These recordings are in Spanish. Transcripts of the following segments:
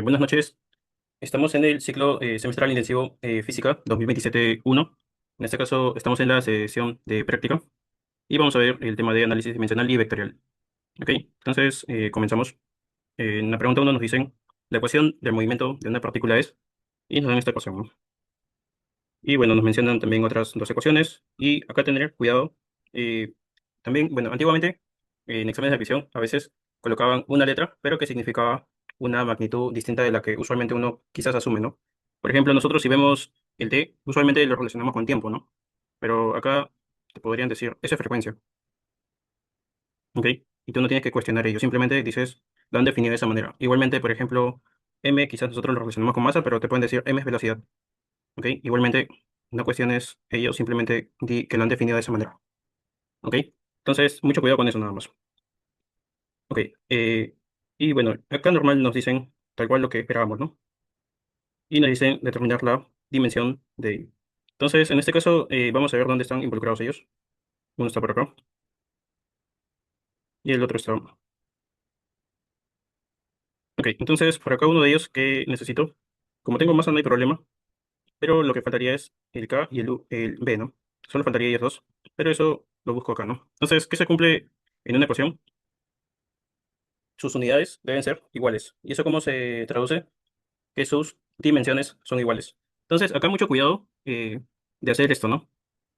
Buenas noches. Estamos en el ciclo semestral intensivo Física 2027-1. En este caso, estamos en la sesión de práctica y vamos a ver el tema de análisis dimensional y vectorial. Ok, entonces comenzamos. En la pregunta 1 nos dicen la ecuación del movimiento de una partícula es, y nos dan esta ecuación, ¿no? Y bueno, nos mencionan también otras dos ecuaciones y acá tener cuidado. eh, También, bueno, antiguamente en exámenes de admisión a veces colocaban una letra, pero que significaba una magnitud distinta de la que usualmente uno quizás asume, ¿no? Por ejemplo, nosotros si vemos el t, usualmente lo relacionamos con tiempo, ¿no? Pero acá te podrían decir, esa es frecuencia, ¿ok? Y tú no tienes que cuestionar ello, simplemente dices, lo han definido de esa manera. Igualmente, por ejemplo, m quizás nosotros lo relacionamos con masa, pero te pueden decir m es velocidad. ¿Ok? Igualmente, no cuestiones ellos, simplemente di que lo han definido de esa manera. ¿Ok? Entonces, mucho cuidado con eso nada más. ¿Ok? Y bueno, acá normal nos dicen tal cual lo que esperábamos, ¿no? Y nos dicen determinar la dimensión de ello. Entonces, en este caso, vamos a ver dónde están involucrados ellos. Uno está por acá y el otro está. Ok, entonces, por acá uno de ellos que necesito. Como tengo masa, no hay problema, pero lo que faltaría es el K y el B, ¿no? Solo faltaría ellos dos, pero eso lo busco acá, ¿no? Entonces, ¿qué se cumple en una ecuación? Sus unidades deben ser iguales. ¿Y eso cómo se traduce? Que sus dimensiones son iguales. Entonces, acá mucho cuidado de hacer esto, ¿no?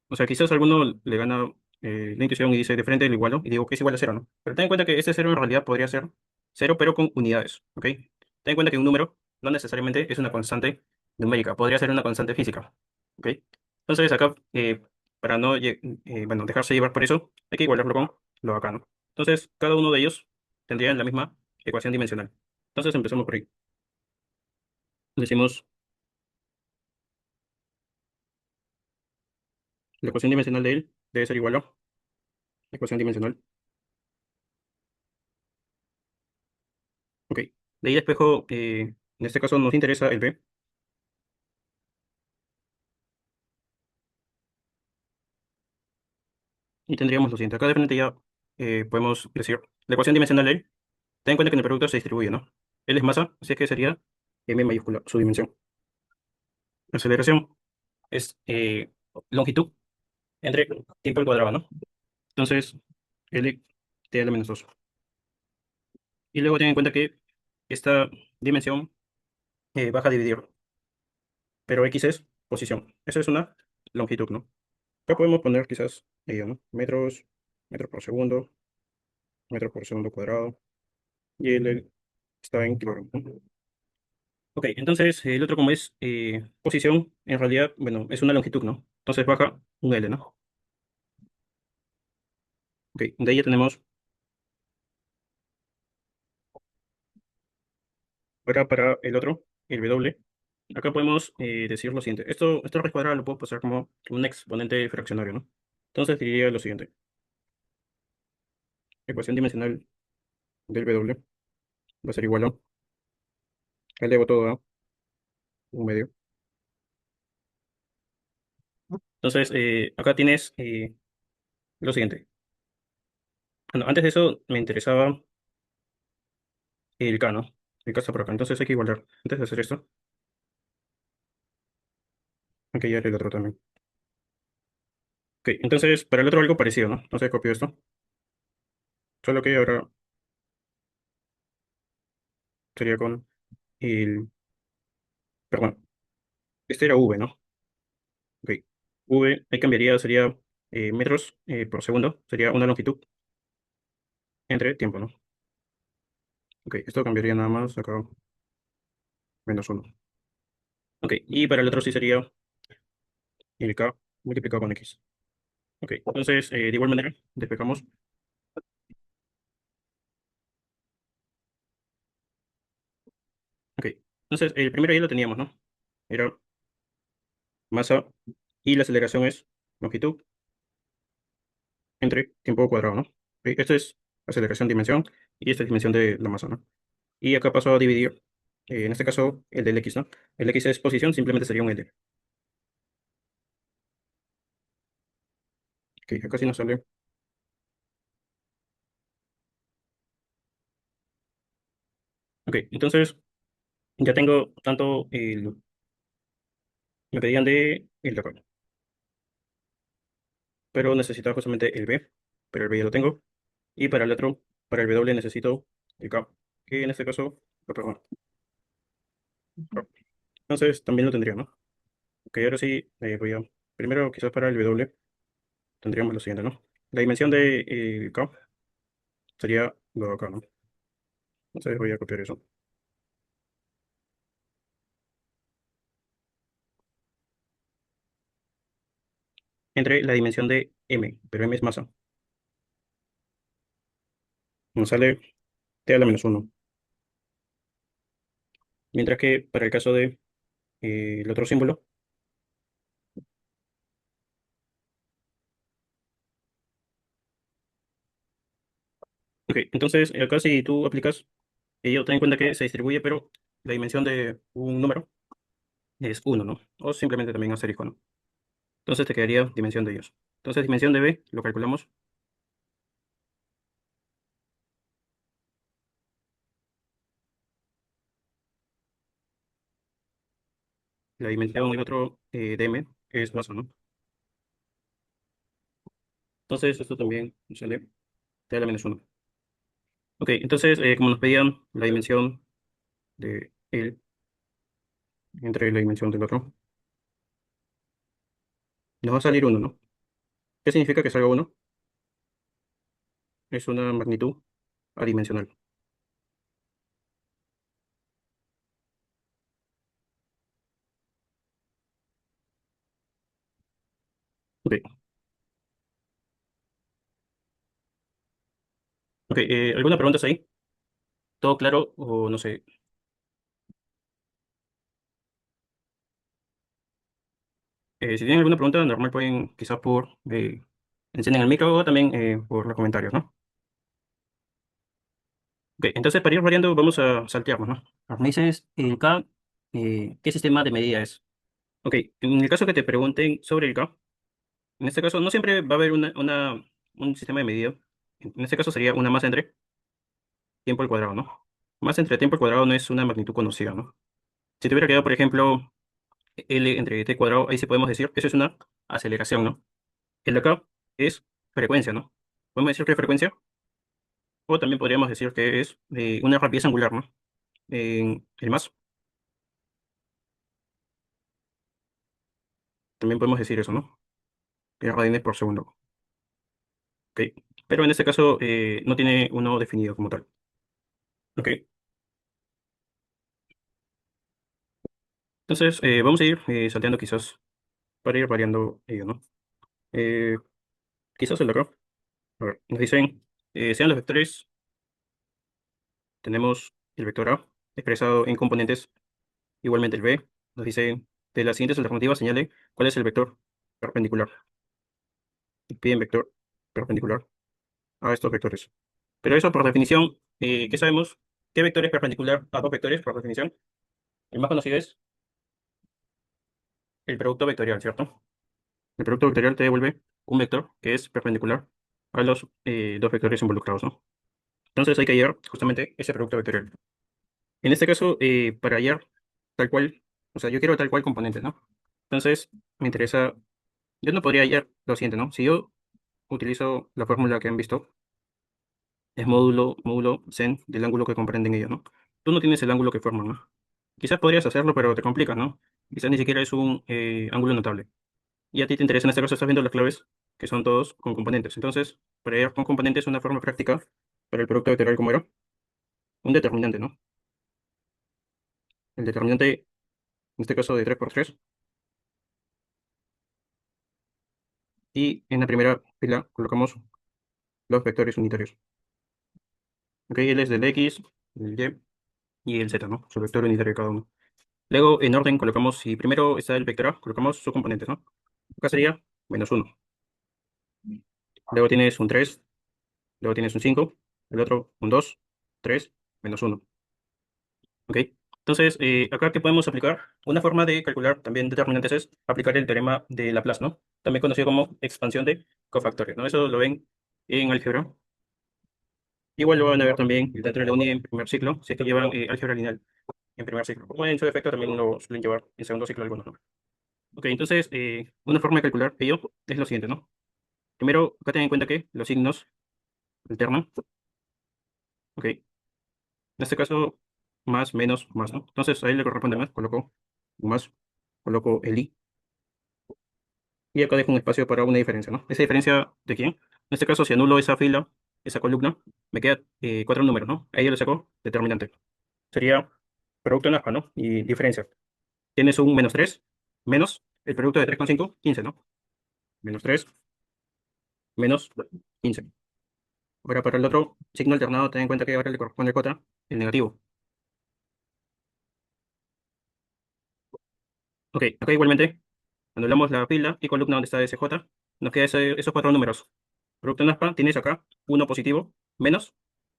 O sea, quizás alguno le gana la intuición y dice de frente el igualo y digo que es igual a cero, ¿no? Pero ten en cuenta que este cero en realidad podría ser cero, pero con unidades, ¿ok? Ten en cuenta que un número no necesariamente es una constante numérica, podría ser una constante física, ¿ok? Entonces, acá, para no bueno, dejarse llevar por eso, hay que igualarlo con lo acá, ¿no? Entonces, cada uno de ellos tendría la misma ecuación dimensional. Entonces, empezamos por ahí. Decimos, la ecuación dimensional de él debe ser igual a la ecuación dimensional. Ok. De ahí despejo, en este caso nos interesa el B. Y tendríamos lo siguiente. Acá de frente ya podemos decir, la ecuación dimensional de él, ten en cuenta que en el producto se distribuye, ¿no? Él es masa, así es que sería M mayúscula, su dimensión. Aceleración es longitud entre tiempo al cuadrado, ¿no? Entonces, L T a la menos 2. Y luego ten en cuenta que esta dimensión baja a dividir, pero X es posición. Esa es una longitud, ¿no? Acá podemos poner quizás ello, ¿no? Metros, metro por segundo cuadrado, y el está en kilogramos, ¿no? Ok, entonces el otro como es posición, en realidad, bueno, es una longitud, ¿no? Entonces baja un L, ¿no? Ok, de ahí ya tenemos, ahora para el otro, el W, acá podemos decir lo siguiente. Esto raíz cuadrada lo puedo pasar como un exponente fraccionario, ¿no? Entonces diría lo siguiente. Ecuación dimensional del W va a ser igual a, elevo todo a un medio. Entonces, acá tienes lo siguiente. Bueno, antes de eso me interesaba el K, ¿no? El K está por acá. Entonces hay que igualar. Antes de hacer esto, hay que hallar el otro también. Ok, entonces para el otro algo parecido, ¿no? Entonces copio esto. Solo que ahora sería con el... Perdón, este era V, ¿no? Ok. V, ahí cambiaría, sería metros por segundo. Sería una longitud entre tiempo, ¿no? Ok, esto cambiaría nada más acá, menos uno. Ok, y para el otro sí sería el K multiplicado con X. Ok, entonces de igual manera despejamos. Ok, entonces el primero ya lo teníamos, ¿no? Era masa y la aceleración es longitud entre tiempo cuadrado, ¿no? Ok, esto es aceleración dimensión y esta es dimensión de la masa, ¿no? Y acá paso a dividir, en este caso, el del X, ¿no? El X es posición, simplemente sería un L. Ok, acá sí nos sale. Ok, entonces Ya tengo tanto me pedían de el de acá, pero necesitaba justamente el B, pero el B ya lo tengo. Y para el otro, para el W necesito el K, que en este caso, perdón, K. Entonces también lo tendría, ¿no? Ok, ahora sí, voy a, primero quizás para el W tendríamos lo siguiente, ¿no? La dimensión de K sería lo de acá, ¿no? Entonces voy a copiar eso. Entre la dimensión de M, pero M es masa, nos sale T a la menos uno. Mientras que para el caso de el otro símbolo, ok, entonces acá si tú aplicas, ello ten en cuenta que se distribuye, pero la dimensión de un número es uno, ¿no? O simplemente también asterisco, ¿no? Entonces te quedaría dimensión de ellos. Entonces dimensión de B lo calculamos. La dimensión del otro de M es masa, ¿no? Entonces esto también sale T a la menos uno. Ok, entonces como nos pedían la dimensión de él entre la dimensión del otro, nos va a salir uno, ¿no? ¿Qué significa que salga uno? Es una magnitud adimensional. Ok, ok, ¿alguna pregunta ahí? ¿Todo claro o no sé? Si tienen alguna pregunta, normal pueden quizás por encienden el micro o también por los comentarios, ¿no? Ok, entonces para ir variando vamos a saltearnos, ¿no? Me dices, K, ¿qué sistema de medida es? Ok, en el caso que te pregunten sobre el K, en este caso no siempre va a haber un sistema de medida. En este caso sería una masa entre tiempo al cuadrado, ¿no? Masa entre tiempo al cuadrado no es una magnitud conocida, ¿no? Si te hubiera quedado, por ejemplo, L entre t cuadrado, ahí sí podemos decir que eso es una aceleración, ¿no? El de acá es frecuencia, ¿no? Podemos decir que es frecuencia, o también podríamos decir que es una rapidez angular, ¿no? En el más, también podemos decir eso, ¿no? Que es radianes por segundo. Ok. Pero en este caso no tiene uno definido como tal. Ok. Entonces vamos a ir salteando quizás para ir variando ello, ¿no? Eh, Quizás el de acá. A ver, nos dicen, sean los vectores, tenemos el vector A expresado en componentes, igualmente el B. Nos dice, de las siguientes alternativas, señale cuál es el vector perpendicular. Y piden vector perpendicular a estos vectores. Pero eso por definición, ¿qué sabemos? ¿Qué vector es perpendicular a dos vectores por definición? El más conocido es el producto vectorial, ¿cierto? El producto vectorial te devuelve un vector que es perpendicular a los dos vectores involucrados, ¿no? Entonces hay que hallar justamente ese producto vectorial. En este caso, para hallar tal cual, o sea, yo quiero tal cual componente, ¿no? Entonces, me interesa, yo no podría hallar lo siguiente, ¿no? Si yo utilizo la fórmula que han visto, es módulo sen del ángulo que comprenden ellos, ¿no? Tú no tienes el ángulo que forman, ¿no? Quizás podrías hacerlo, pero te complicas, ¿no? Quizás ni siquiera es un ángulo notable. Y a ti te interesa, en este caso estás viendo las claves, que son todos con componentes. Entonces, para hallar con componentes, una forma práctica para el producto vectorial, ¿cómo era? Un determinante, ¿no? El determinante, en este caso de 3 por 3, y en la primera fila colocamos los vectores unitarios. Ok, él es del X, el Y y el Z, ¿no? Su vector unitario de cada uno. Luego, en orden, colocamos, si primero está el vector A, colocamos sus componentes, ¿no? Acá sería menos uno. Luego tienes un 3, luego tienes un 5, el otro un 2, 3, menos uno. ¿Ok? Entonces, acá ¿qué podemos aplicar? Una forma de calcular también determinantes es aplicar el teorema de Laplace, ¿no? También conocido como expansión de cofactores, ¿no? Eso lo ven en álgebra. Igual lo van a ver también dentro de la uni en primer ciclo, si es que llevan álgebra lineal. en primer ciclo. Como en su defecto también lo suelen llevar en segundo ciclo algunos, ¿no? Ok, entonces, una forma de calcular ello es lo siguiente, ¿no? Primero, acá ten en cuenta que los signos alternan, ok. En este caso, más, menos, más, ¿no? Entonces, a él le corresponde más, coloco un más, coloco el i, y acá dejo un espacio para una diferencia, ¿no? ¿Esa diferencia de quién? En este caso, si anulo esa fila, esa columna, me queda cuatro números, ¿no? Ahí yo le saco determinante. Sería producto en aspa, ¿no? Y diferencia. Tienes un menos 3 menos el producto de 3,5 15, ¿no? Menos 3 menos 15. Ahora, para el otro signo alternado, ten en cuenta que ahora le corresponde J, el negativo. Ok, acá igualmente anulamos la fila y columna donde está ese J. Nos queda esos cuatro números. Producto en aspa, tienes acá uno positivo menos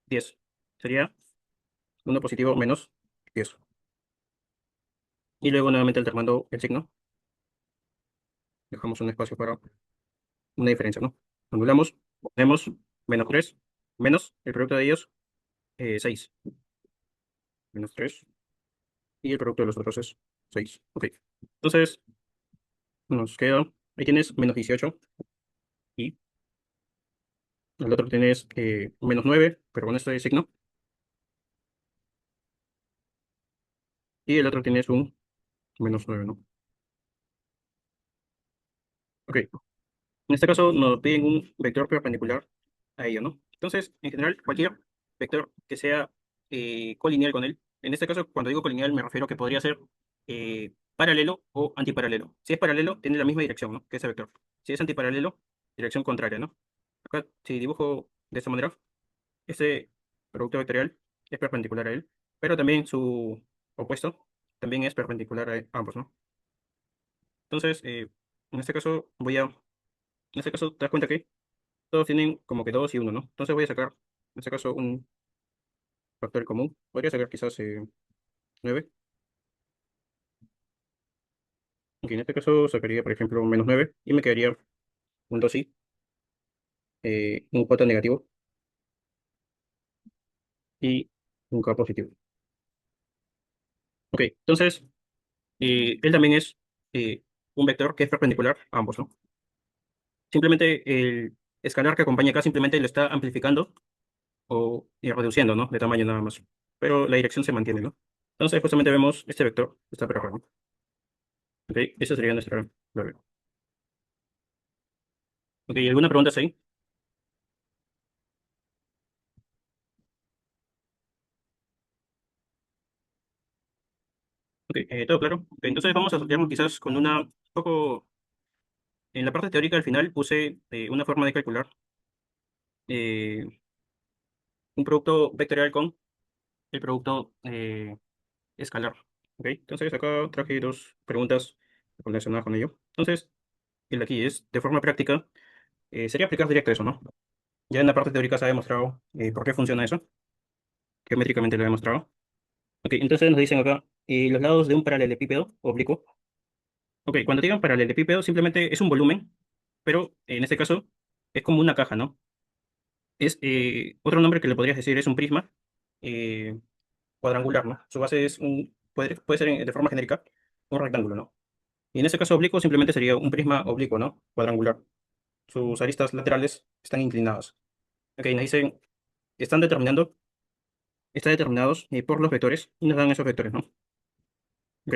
10. Sería uno positivo menos 10. Y luego nuevamente alternando el signo, dejamos un espacio para una diferencia, ¿no? Anulamos, tenemos menos 3 menos el producto de ellos, 6. Menos 3 y el producto de los otros es 6. Ok. Entonces, nos queda, ahí tienes menos 18 y el otro tienes menos 9 pero con este signo, y el otro tienes un menos 9, ¿no? Ok. En este caso nos piden un vector perpendicular a ello, ¿no? Entonces, en general, cualquier vector que sea colineal con él, en este caso, cuando digo colineal, me refiero a que podría ser paralelo o antiparalelo. Si es paralelo, tiene la misma dirección, ¿no? Que ese vector. Si es antiparalelo, dirección contraria, ¿no? Acá, si dibujo de esta manera, este producto vectorial es perpendicular a él, pero también su opuesto también es perpendicular a ambos, ¿no? Entonces, en este caso, en este caso, te das cuenta que todos tienen como que 2 y uno, ¿no? Entonces voy a sacar, en este caso, un factor común. Podría sacar quizás 9. Y en este caso sacaría, por ejemplo, un menos 9 y me quedaría un 2i, un j negativo y un k positivo. Ok, entonces, él también es un vector que es perpendicular a ambos, ¿no? Simplemente el escalar que acompaña acá simplemente lo está amplificando o reduciendo, ¿no? De tamaño nada más. Pero la dirección se mantiene, ¿no? Entonces, justamente vemos este vector, está por acá, ¿no? Ok, esa sería nuestra prueba. Ok, ¿alguna pregunta ahí? Ok, todo claro. Ok, entonces vamos a saltearnos quizás con una poco. En la parte teórica al final puse una forma de calcular eh, un producto vectorial con el producto escalar. Ok, entonces acá traje dos preguntas relacionadas con ello. Entonces, el de aquí es, de forma práctica, sería aplicar directo eso, ¿no? Ya en la parte teórica se ha demostrado por qué funciona eso. Geométricamente lo he demostrado. Ok, entonces nos dicen acá, los lados de un paralelepípedo oblicuo. Ok, cuando digan paralelepípedo simplemente es un volumen, pero en este caso es como una caja, ¿no? Es otro nombre que le podrías decir es un prisma eh, cuadrangular, ¿no? Su base es puede ser de forma genérica un rectángulo, ¿no? Y en este caso oblicuo simplemente sería un prisma oblicuo, ¿no? Cuadrangular. Sus aristas laterales están inclinadas. Ok, nos dicen, están determinando, están determinados por los vectores y nos dan esos vectores, ¿no? Ok,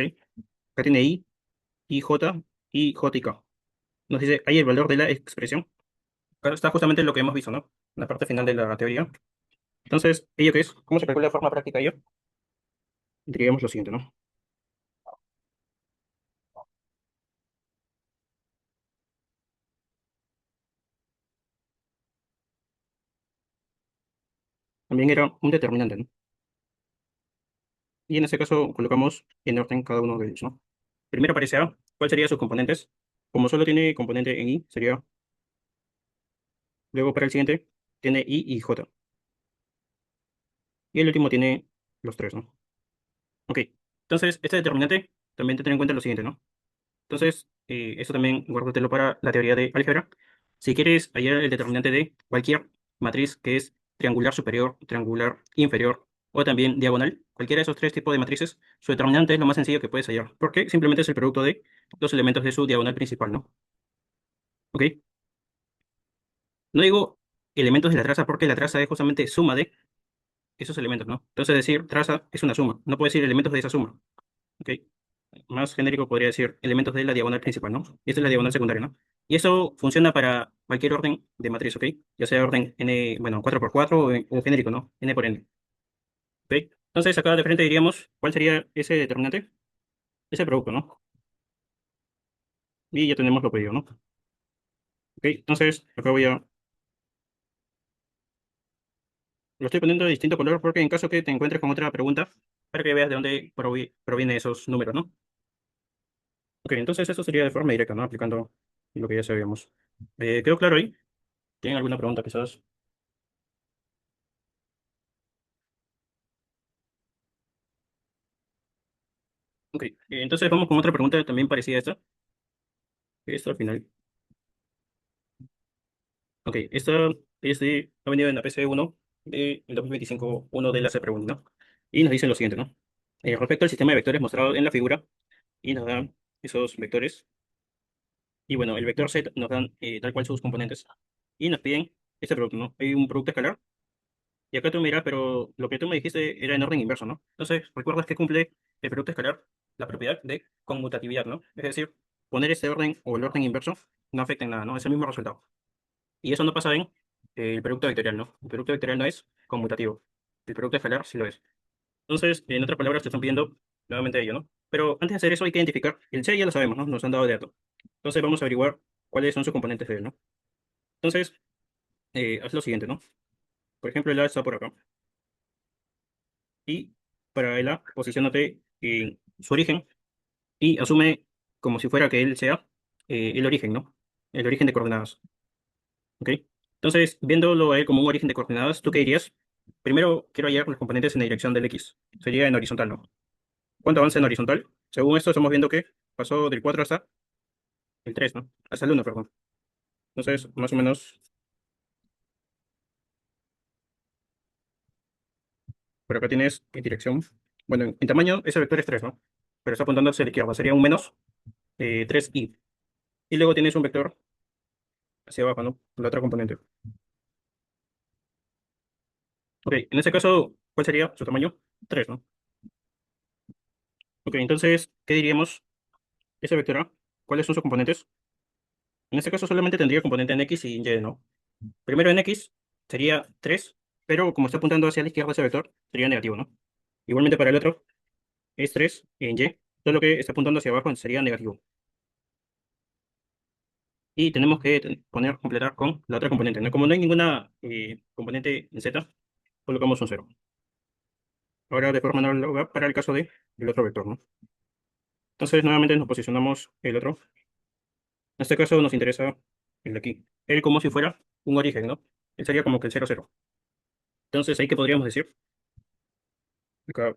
acá tiene I, J y J y K. Nos dice, hay el valor de la expresión. Acá está justamente lo que hemos visto, ¿no? En la parte final de la teoría. Entonces, ¿ello qué es? ¿Cómo se calcula de forma práctica ello? Diríamos lo siguiente, ¿no? También era un determinante, ¿no? Y en este caso colocamos en orden cada uno de ellos, ¿no? Primero aparece A. ¿Cuál serían sus componentes? Como solo tiene componente en I, sería. Luego para el siguiente, tiene I y J. Y el último tiene los tres, ¿no? Ok. Entonces, este determinante también te tiene en cuenta lo siguiente, ¿no? Entonces, eso también guárdatelo para la teoría de álgebra. Si quieres hallar el determinante de cualquier matriz que es triangular superior, triangular inferior o también diagonal, cualquiera de esos tres tipos de matrices, su determinante es lo más sencillo que puedes hallar, porque simplemente es el producto de los elementos de su diagonal principal, ¿no? ¿Ok? No digo elementos de la traza porque la traza es justamente suma de esos elementos, ¿no? Entonces decir traza es una suma, no puedo decir elementos de esa suma, ¿ok? Más genérico podría decir elementos de la diagonal principal, ¿no? Y esta es la diagonal secundaria, ¿no? Y eso funciona para cualquier orden de matriz, ¿ok? Ya sea orden n, bueno, 4 por 4 o genérico, ¿no? N por n, ¿ok? Entonces acá de frente diríamos, ¿cuál sería ese determinante? Ese producto, ¿no? Y ya tenemos lo pedido, ¿no? ¿Ok? Entonces acá lo estoy poniendo de distinto color porque en caso que te encuentres con otra pregunta, para que veas de dónde provienen esos números, ¿no? Ok, entonces eso sería de forma directa, ¿no? Aplicando lo que ya sabíamos. ¿Quedó claro ahí? ¿Tienen alguna pregunta quizás? Ok, entonces vamos con otra pregunta también parecida a esta. Esta al final. Ok, esta ha venido en la PC1 del 2025, uno de la pregunta, ¿no? Y nos dice lo siguiente, ¿no? Respecto al sistema de vectores mostrado en la figura, y nos dan esos vectores, y bueno, el vector Z nos dan tal cual sus componentes, y nos piden este producto, ¿no? Hay un producto escalar, y acá tú miras, pero lo que tú me dijiste era en orden inverso, ¿no? Entonces, ¿recuerdas que cumple el producto escalar la propiedad de conmutatividad, ¿no? Es decir, poner este orden o el orden inverso no afecta en nada, ¿no? Es el mismo resultado. Y eso no pasa en el producto vectorial, ¿no? El producto vectorial no es conmutativo. El producto escalar sí lo es. Entonces, en otras palabras, te están pidiendo nuevamente ello, ¿no? Pero antes de hacer eso hay que identificar. El C ya lo sabemos, ¿no? Nos han dado de dato. Entonces vamos a averiguar cuáles son sus componentes de él, ¿no? Entonces, haz lo siguiente, ¿no? Por ejemplo, el A está por acá. Y para el A, posiciónate en su origen y asume como si fuera que él sea el origen, ¿no? El origen de coordenadas. ¿Ok? Entonces, viéndolo a él como un origen de coordenadas, ¿tú qué dirías? Primero, quiero hallar los componentes en la dirección del X. Sería en horizontal, ¿no? ¿Cuánto avanza en horizontal? Según esto, estamos viendo que pasó del 4 hasta el 3, ¿no? Hasta el 1, perdón. Entonces, más o menos, por acá tienes en dirección. Bueno, en tamaño, ese vector es 3, ¿no? Pero está apuntando hacia la izquierda. Sería un menos 3i. Y luego tienes un vector hacia abajo, ¿no? La otra componente. Ok, en ese caso, ¿cuál sería su tamaño? 3, ¿no? Ok, entonces, ¿qué diríamos? Ese vector A, ¿cuáles son sus componentes? En este caso solamente tendría componente en X y en Y, ¿no? Primero en X sería 3, pero como está apuntando hacia la izquierda ese vector, sería negativo, ¿no? Igualmente para el otro es 3 en Y, todo lo que está apuntando hacia abajo sería negativo. Y tenemos que completar con la otra componente, ¿no? Como no hay ninguna componente en Z, colocamos un cero. Ahora de forma análoga para el caso de el otro vector, ¿no? Entonces nuevamente nos posicionamos el otro. En este caso nos interesa el de aquí. Él como si fuera un origen, ¿no? Él sería como que el 0, 0. Entonces, ¿ahí qué podríamos decir? Acá.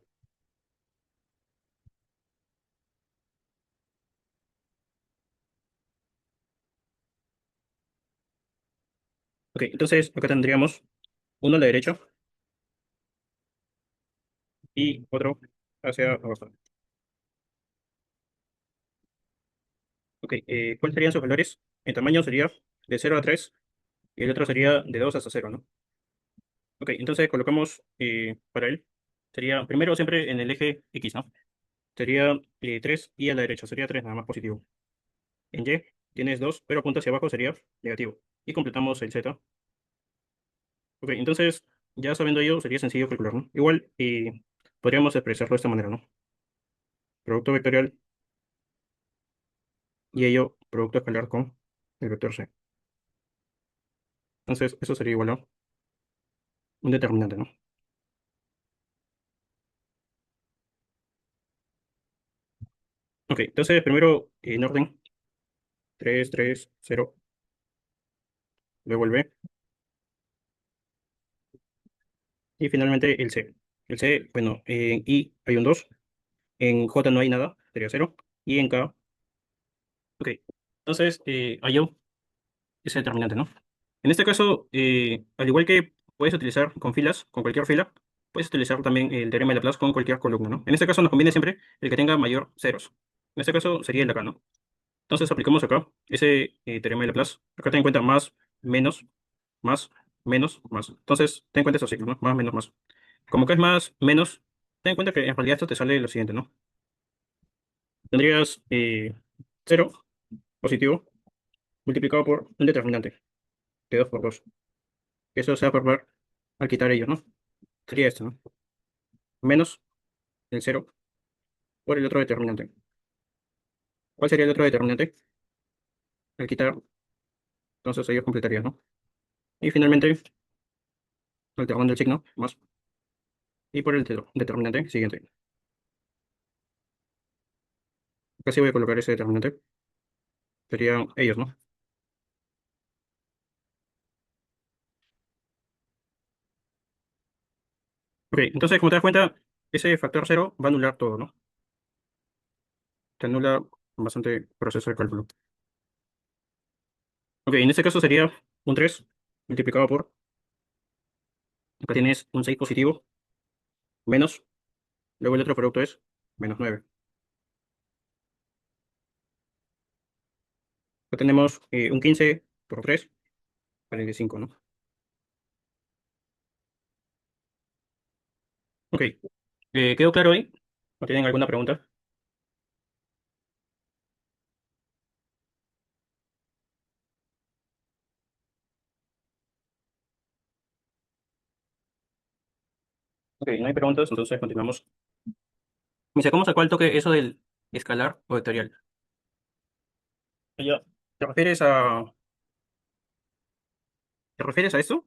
Ok, entonces acá tendríamos uno a la derecha y otro hacia abajo. Ok, ¿cuáles serían sus valores? En tamaño sería de 0 a 3 y el otro sería de 2 hasta 0, ¿no? Ok, entonces colocamos para él. Sería primero siempre en el eje X, ¿no? Sería 3 y a la derecha sería 3 nada más positivo. En Y tienes 2, pero apunta hacia abajo sería negativo. Y completamos el Z. Ok, entonces ya sabiendo ello sería sencillo calcular, ¿no? Igual podríamos expresarlo de esta manera, ¿no? Producto vectorial y ello producto escalar con el vector C. Entonces, eso sería igual a un determinante, ¿no? Ok, entonces primero en orden 3 3 0, luego el B y finalmente el C. El C, bueno, en I hay un 2, en J no hay nada, sería cero, y en K, ok. Entonces, hallo ese determinante, ¿no? En este caso, al igual que puedes utilizar con filas, con cualquier fila, puedes utilizar también el teorema de Laplace con cualquier columna, ¿no? En este caso nos conviene siempre el que tenga mayor ceros. En este caso sería el de acá, ¿no? Entonces aplicamos acá ese teorema de Laplace. Acá ten en cuenta más, menos, más, menos, más. Entonces ten en cuenta esos ciclos, ¿no? Más, menos, más. Como que es más, menos, ten en cuenta que en realidad esto te sale lo siguiente, ¿no? Tendrías 0 positivo multiplicado por un determinante de 2 por 2. Eso se va a formar al quitar ellos, ¿no? Sería esto, ¿no? Menos el 0 por el otro determinante. ¿Cuál sería el otro determinante? Al quitar, entonces ellos completarían, ¿no? Y finalmente, alternando el signo, más, y por el determinante siguiente. Acá sí voy a colocar ese determinante. Serían ellos, ¿no? Ok, entonces como te das cuenta, ese factor 0 va a anular todo, ¿no? Te anula bastante proceso de cálculo. Ok, en este caso sería un 3 multiplicado por, acá tienes un 6 positivo, menos, luego el otro producto es menos 9. Acá tenemos un 15 por 3, 45, ¿no? Ok, ¿quedó claro ahí? ¿O tienen alguna pregunta? Ok, no hay preguntas, entonces continuamos. Me dice, ¿cómo sacó al toque eso del escalar o vectorial? Ya, ¿te refieres a, ¿te refieres a esto?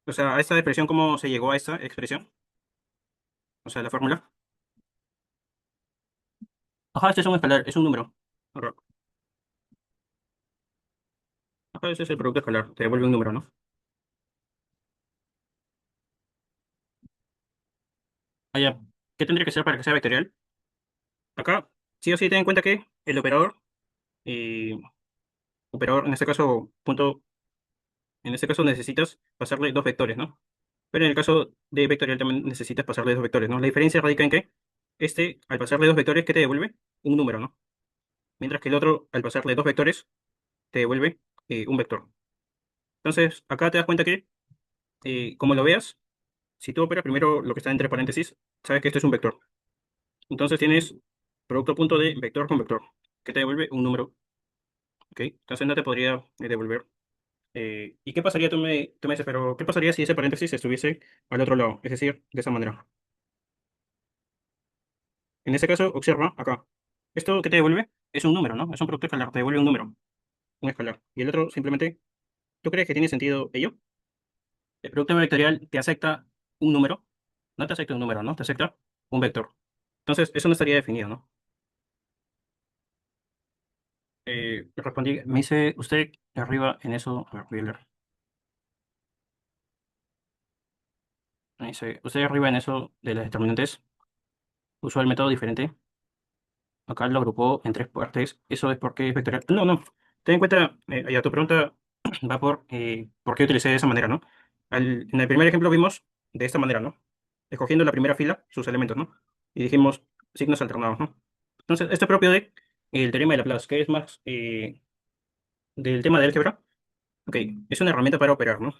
O sea, a esta expresión, ¿cómo se llegó a esta expresión? O sea, la fórmula. Ajá, este es un escalar, es un número. Ajá, ajá, ese es el producto escalar, te devuelve un número, ¿no? Ah, ya. ¿Qué tendría que ser para que sea vectorial? Acá, sí o sí, ten en cuenta que el eh, operador, en este caso, punto, en este caso necesitas pasarle dos vectores, ¿no? Pero en el caso de vectorial también necesitas pasarle dos vectores, ¿no? La diferencia radica en que este, al pasarle dos vectores, ¿qué te devuelve? Un número, ¿no? Mientras que el otro, al pasarle dos vectores, te devuelve un vector. Entonces, acá te das cuenta que, como lo veas, si tú operas primero lo que está entre paréntesis, sabes que esto es un vector. Entonces tienes producto punto de vector con vector, que te devuelve un número, ¿ok? Entonces no te podría devolver. ¿Y qué pasaría? Tú me dices, pero ¿qué pasaría si ese paréntesis estuviese al otro lado? Es decir, de esa manera. En ese caso, observa acá. Esto que te devuelve es un número, ¿no? Es un producto escalar, te devuelve un número, un escalar. Y el otro simplemente, ¿tú crees que tiene sentido ello? El producto vectorial te acepta un número, no te acepta un número, ¿no? Te acepta un vector. Entonces, eso no estaría definido, ¿no? Respondí, me dice usted arriba en eso, a ver, voy a leer. Me dice, usted arriba en eso de las determinantes usó el método diferente. Acá lo agrupó en tres partes. Eso es porque es vectorial. No, no. Ten en cuenta, ya tu pregunta va por qué utilicé de esa manera, ¿no? En el primer ejemplo vimos de esta manera, ¿no? Escogiendo la primera fila, sus elementos, ¿no? Y dijimos signos alternados, ¿no? Entonces, esto es propio de el teorema de Laplace, que es más del tema de álgebra. Ok, es una herramienta para operar, ¿no?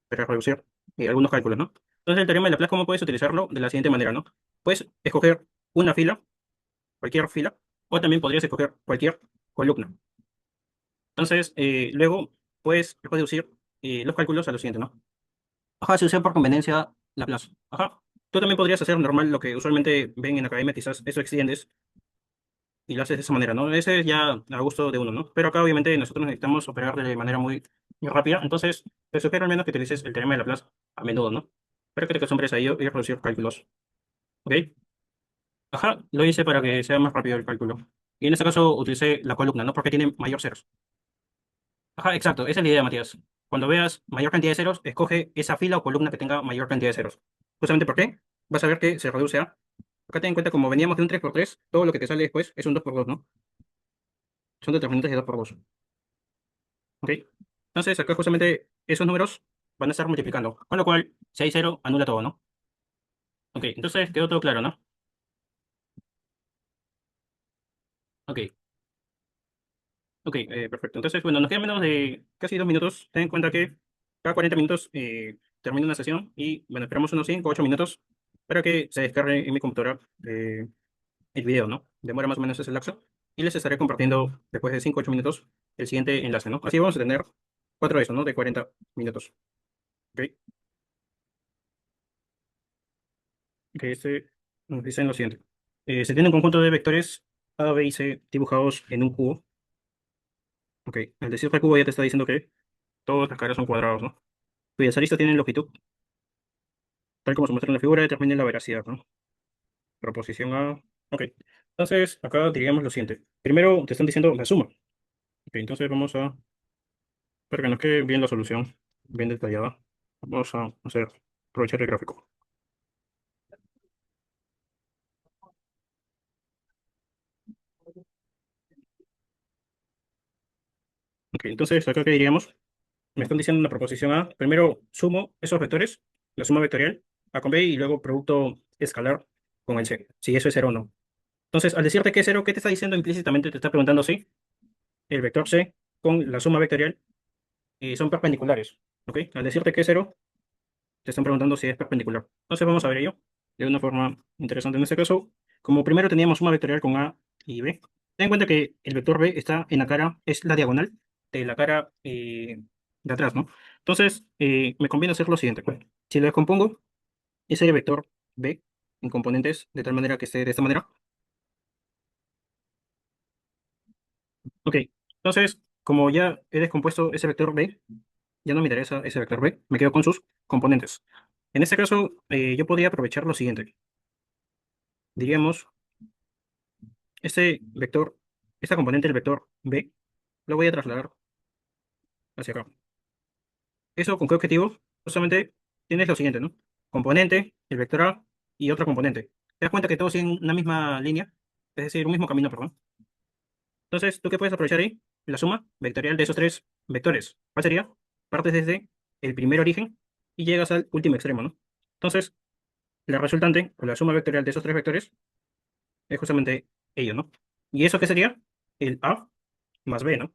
Para reducir algunos cálculos, ¿no? Entonces, el teorema de Laplace, ¿cómo puedes utilizarlo? De la siguiente manera, ¿no? Puedes escoger una fila, cualquier fila, o también podrías escoger cualquier columna. Entonces, luego puedes reducir los cálculos a lo siguiente, ¿no? Ajá, se usa por conveniencia Laplace. Ajá. Tú también podrías hacer normal lo que usualmente ven en academia, quizás eso extiendes y lo haces de esa manera, ¿no? Ese es ya a gusto de uno, ¿no? Pero acá obviamente nosotros necesitamos operar de manera muy rápida, entonces te sugiero al menos que utilices el teorema de Laplace a menudo, ¿no? Para que te acostumbres a ello y reducir cálculos, ¿ok? Ajá, lo hice para que sea más rápido el cálculo. Y en este caso utilicé la columna, ¿no? Porque tiene mayor ceros. Ajá, exacto, esa es la idea, Matías. Cuando veas mayor cantidad de ceros, escoge esa fila o columna que tenga mayor cantidad de ceros. Justamente porque vas a ver que se reduce a... Acá ten en cuenta, como veníamos de un 3 por 3, todo lo que te sale después es un 2 por 2, ¿no? Son determinantes de 2 por 2. ¿Ok? Entonces, acá justamente esos números van a estar multiplicando. Con lo cual, si hay cero, anula todo, ¿no? Ok, entonces quedó todo claro, ¿no? Ok, ok, perfecto. Entonces, bueno, nos quedan menos de casi 2 minutos. Ten en cuenta que cada 40 minutos termina una sesión y, bueno, esperamos unos 5 o 8 minutos para que se descargue en mi computadora el video, ¿no? Demora más o menos ese lapso. Y les estaré compartiendo después de 5 o 8 minutos el siguiente enlace, ¿no? Así vamos a tener 4 de esos, ¿no? De 40 minutos. Ok, ok, este nos dice lo siguiente. Se tiene un conjunto de vectores A, B y C dibujados en un cubo. Ok, al decir el cubo ya te está diciendo que todas las caras son cuadrados, ¿no? Cuyas aristas tienen longitud, tal como se muestra en la figura, determine la veracidad, ¿no? Proposición A. Ok, entonces acá diríamos lo siguiente. Primero te están diciendo la suma. Ok, entonces vamos a, para que nos quede bien la solución, bien detallada, vamos a hacer, aprovechar el gráfico. Ok, entonces acá qué diríamos, me están diciendo una proposición A. Primero sumo esos vectores, la suma vectorial, A con B y luego producto escalar con el C, si eso es cero o no. Entonces, al decirte que es cero, ¿qué te está diciendo implícitamente? Te está preguntando si el vector C con la suma vectorial son perpendiculares. ¿Ok? Al decirte que es cero, te están preguntando si es perpendicular. Entonces, vamos a ver ello de una forma interesante. En este caso, como primero teníamos suma vectorial con A y B, ten en cuenta que el vector B está en la cara, es la diagonal de la cara de atrás, ¿no? Entonces, me conviene hacer lo siguiente. Si lo descompongo, ese vector B en componentes de tal manera que esté de esta manera. Ok, entonces, como ya he descompuesto ese vector B, ya no me interesa ese vector B, me quedo con sus componentes. En este caso, yo podría aprovechar lo siguiente. Diríamos, este vector, esta componente del vector B, lo voy a trasladar hacia acá. ¿Eso con qué objetivo? Justamente tienes lo siguiente, ¿no? Componente, el vector A y otro componente. ¿Te das cuenta que todos siguen una misma línea? Es decir, un mismo camino, perdón. Entonces, ¿tú qué puedes aprovechar ahí? La suma vectorial de esos tres vectores. ¿Cuál sería? Partes desde el primer origen y llegas al último extremo, ¿no? Entonces, la resultante, o la suma vectorial de esos tres vectores, es justamente ello, ¿no? ¿Y eso qué sería? El A más B, ¿no?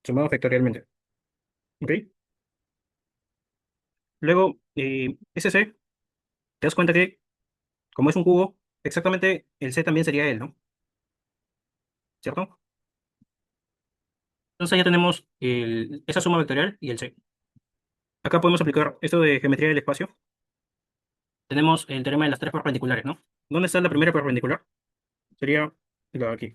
Sumado vectorialmente. ¿Ok? Luego, ese C, te das cuenta que, como es un cubo, exactamente el C también sería él, ¿no? ¿Cierto? Entonces ya tenemos esa suma vectorial y el C. Acá podemos aplicar esto de geometría del espacio. Tenemos el teorema de las tres perpendiculares, ¿no? ¿Dónde está la primera perpendicular? Sería la de aquí.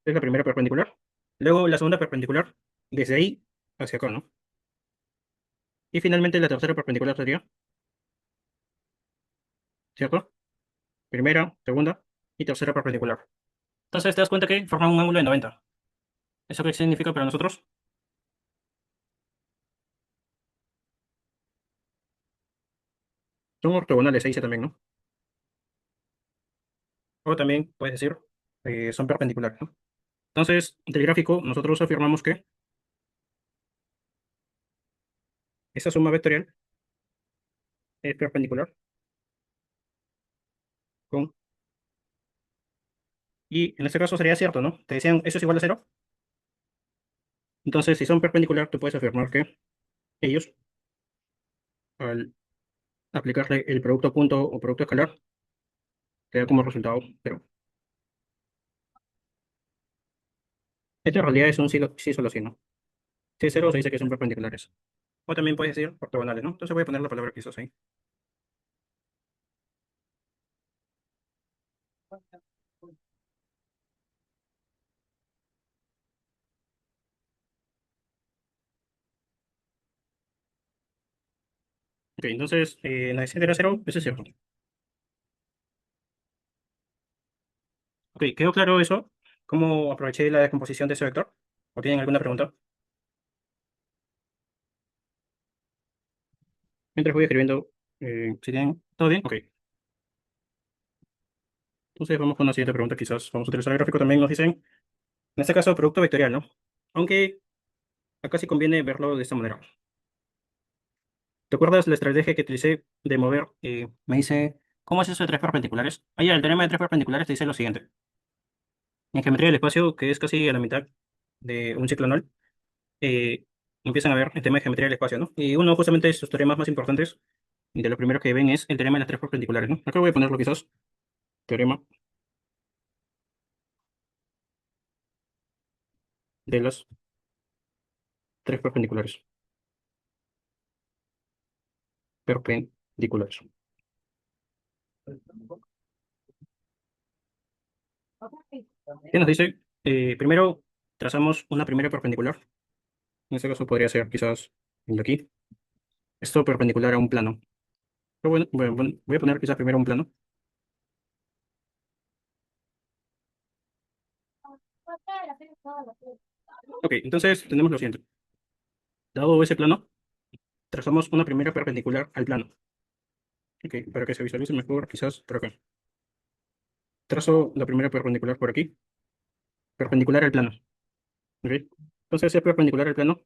Es la primera perpendicular. Luego la segunda perpendicular, desde ahí hacia acá, ¿no? Y finalmente la tercera perpendicular sería, ¿cierto? Primera, segunda y tercera perpendicular. Entonces te das cuenta que forman un ángulo de 90. ¿Eso qué significa para nosotros? Son ortogonales, se dice también, ¿no? O también puedes decir, son perpendiculares, ¿no? Entonces, del gráfico, nosotros afirmamos que esa suma vectorial es perpendicular con... Y en este caso sería cierto, ¿no? Te decían, eso es igual a cero. Entonces, si son perpendicular, tú puedes afirmar que ellos, al aplicarle el producto punto o producto escalar, te da como resultado cero. Esto en realidad es un sí, sí solo sí, ¿no? Si es cero, se dice que son perpendiculares. O también puedes decir ortogonales, ¿no? Entonces voy a poner la palabra que hizo ahí. Ok, entonces, la de era cero, eso es cierto. Ok, ¿quedó claro eso? ¿Cómo aproveché la descomposición de ese vector? ¿O tienen alguna pregunta? Mientras voy escribiendo, si tienen, ¿todo bien? Ok. Entonces vamos con la siguiente pregunta, quizás vamos a utilizar el gráfico también, nos dicen. En este caso, producto vectorial, ¿no? Aunque acá sí conviene verlo de esta manera. ¿Te acuerdas la estrategia que utilicé de mover? Me dice, ¿cómo es eso de tres perpendiculares? Ah, ya, el teorema de tres perpendiculares te dice lo siguiente. En geometría del espacio, que es casi a la mitad de un ciclo anual, eh, empiezan a ver el tema de geometría del espacio, ¿no? Y uno justamente de sus teoremas más importantes, y de lo primero que ven es el teorema de las tres perpendiculares, ¿no? Acá voy a ponerlo quizás, teorema de las tres perpendiculares. Perpendiculares. ¿Qué nos dice? Primero trazamos una primera perpendicular. En este caso podría ser quizás el de aquí. Esto perpendicular a un plano. Pero bueno, voy a poner quizás primero un plano. Ok, entonces tenemos lo siguiente. Dado ese plano, trazamos una primera perpendicular al plano. Ok, para que se visualice mejor, quizás por acá. Trazo la primera perpendicular por aquí, perpendicular al plano. Ok, entonces si es perpendicular al plano,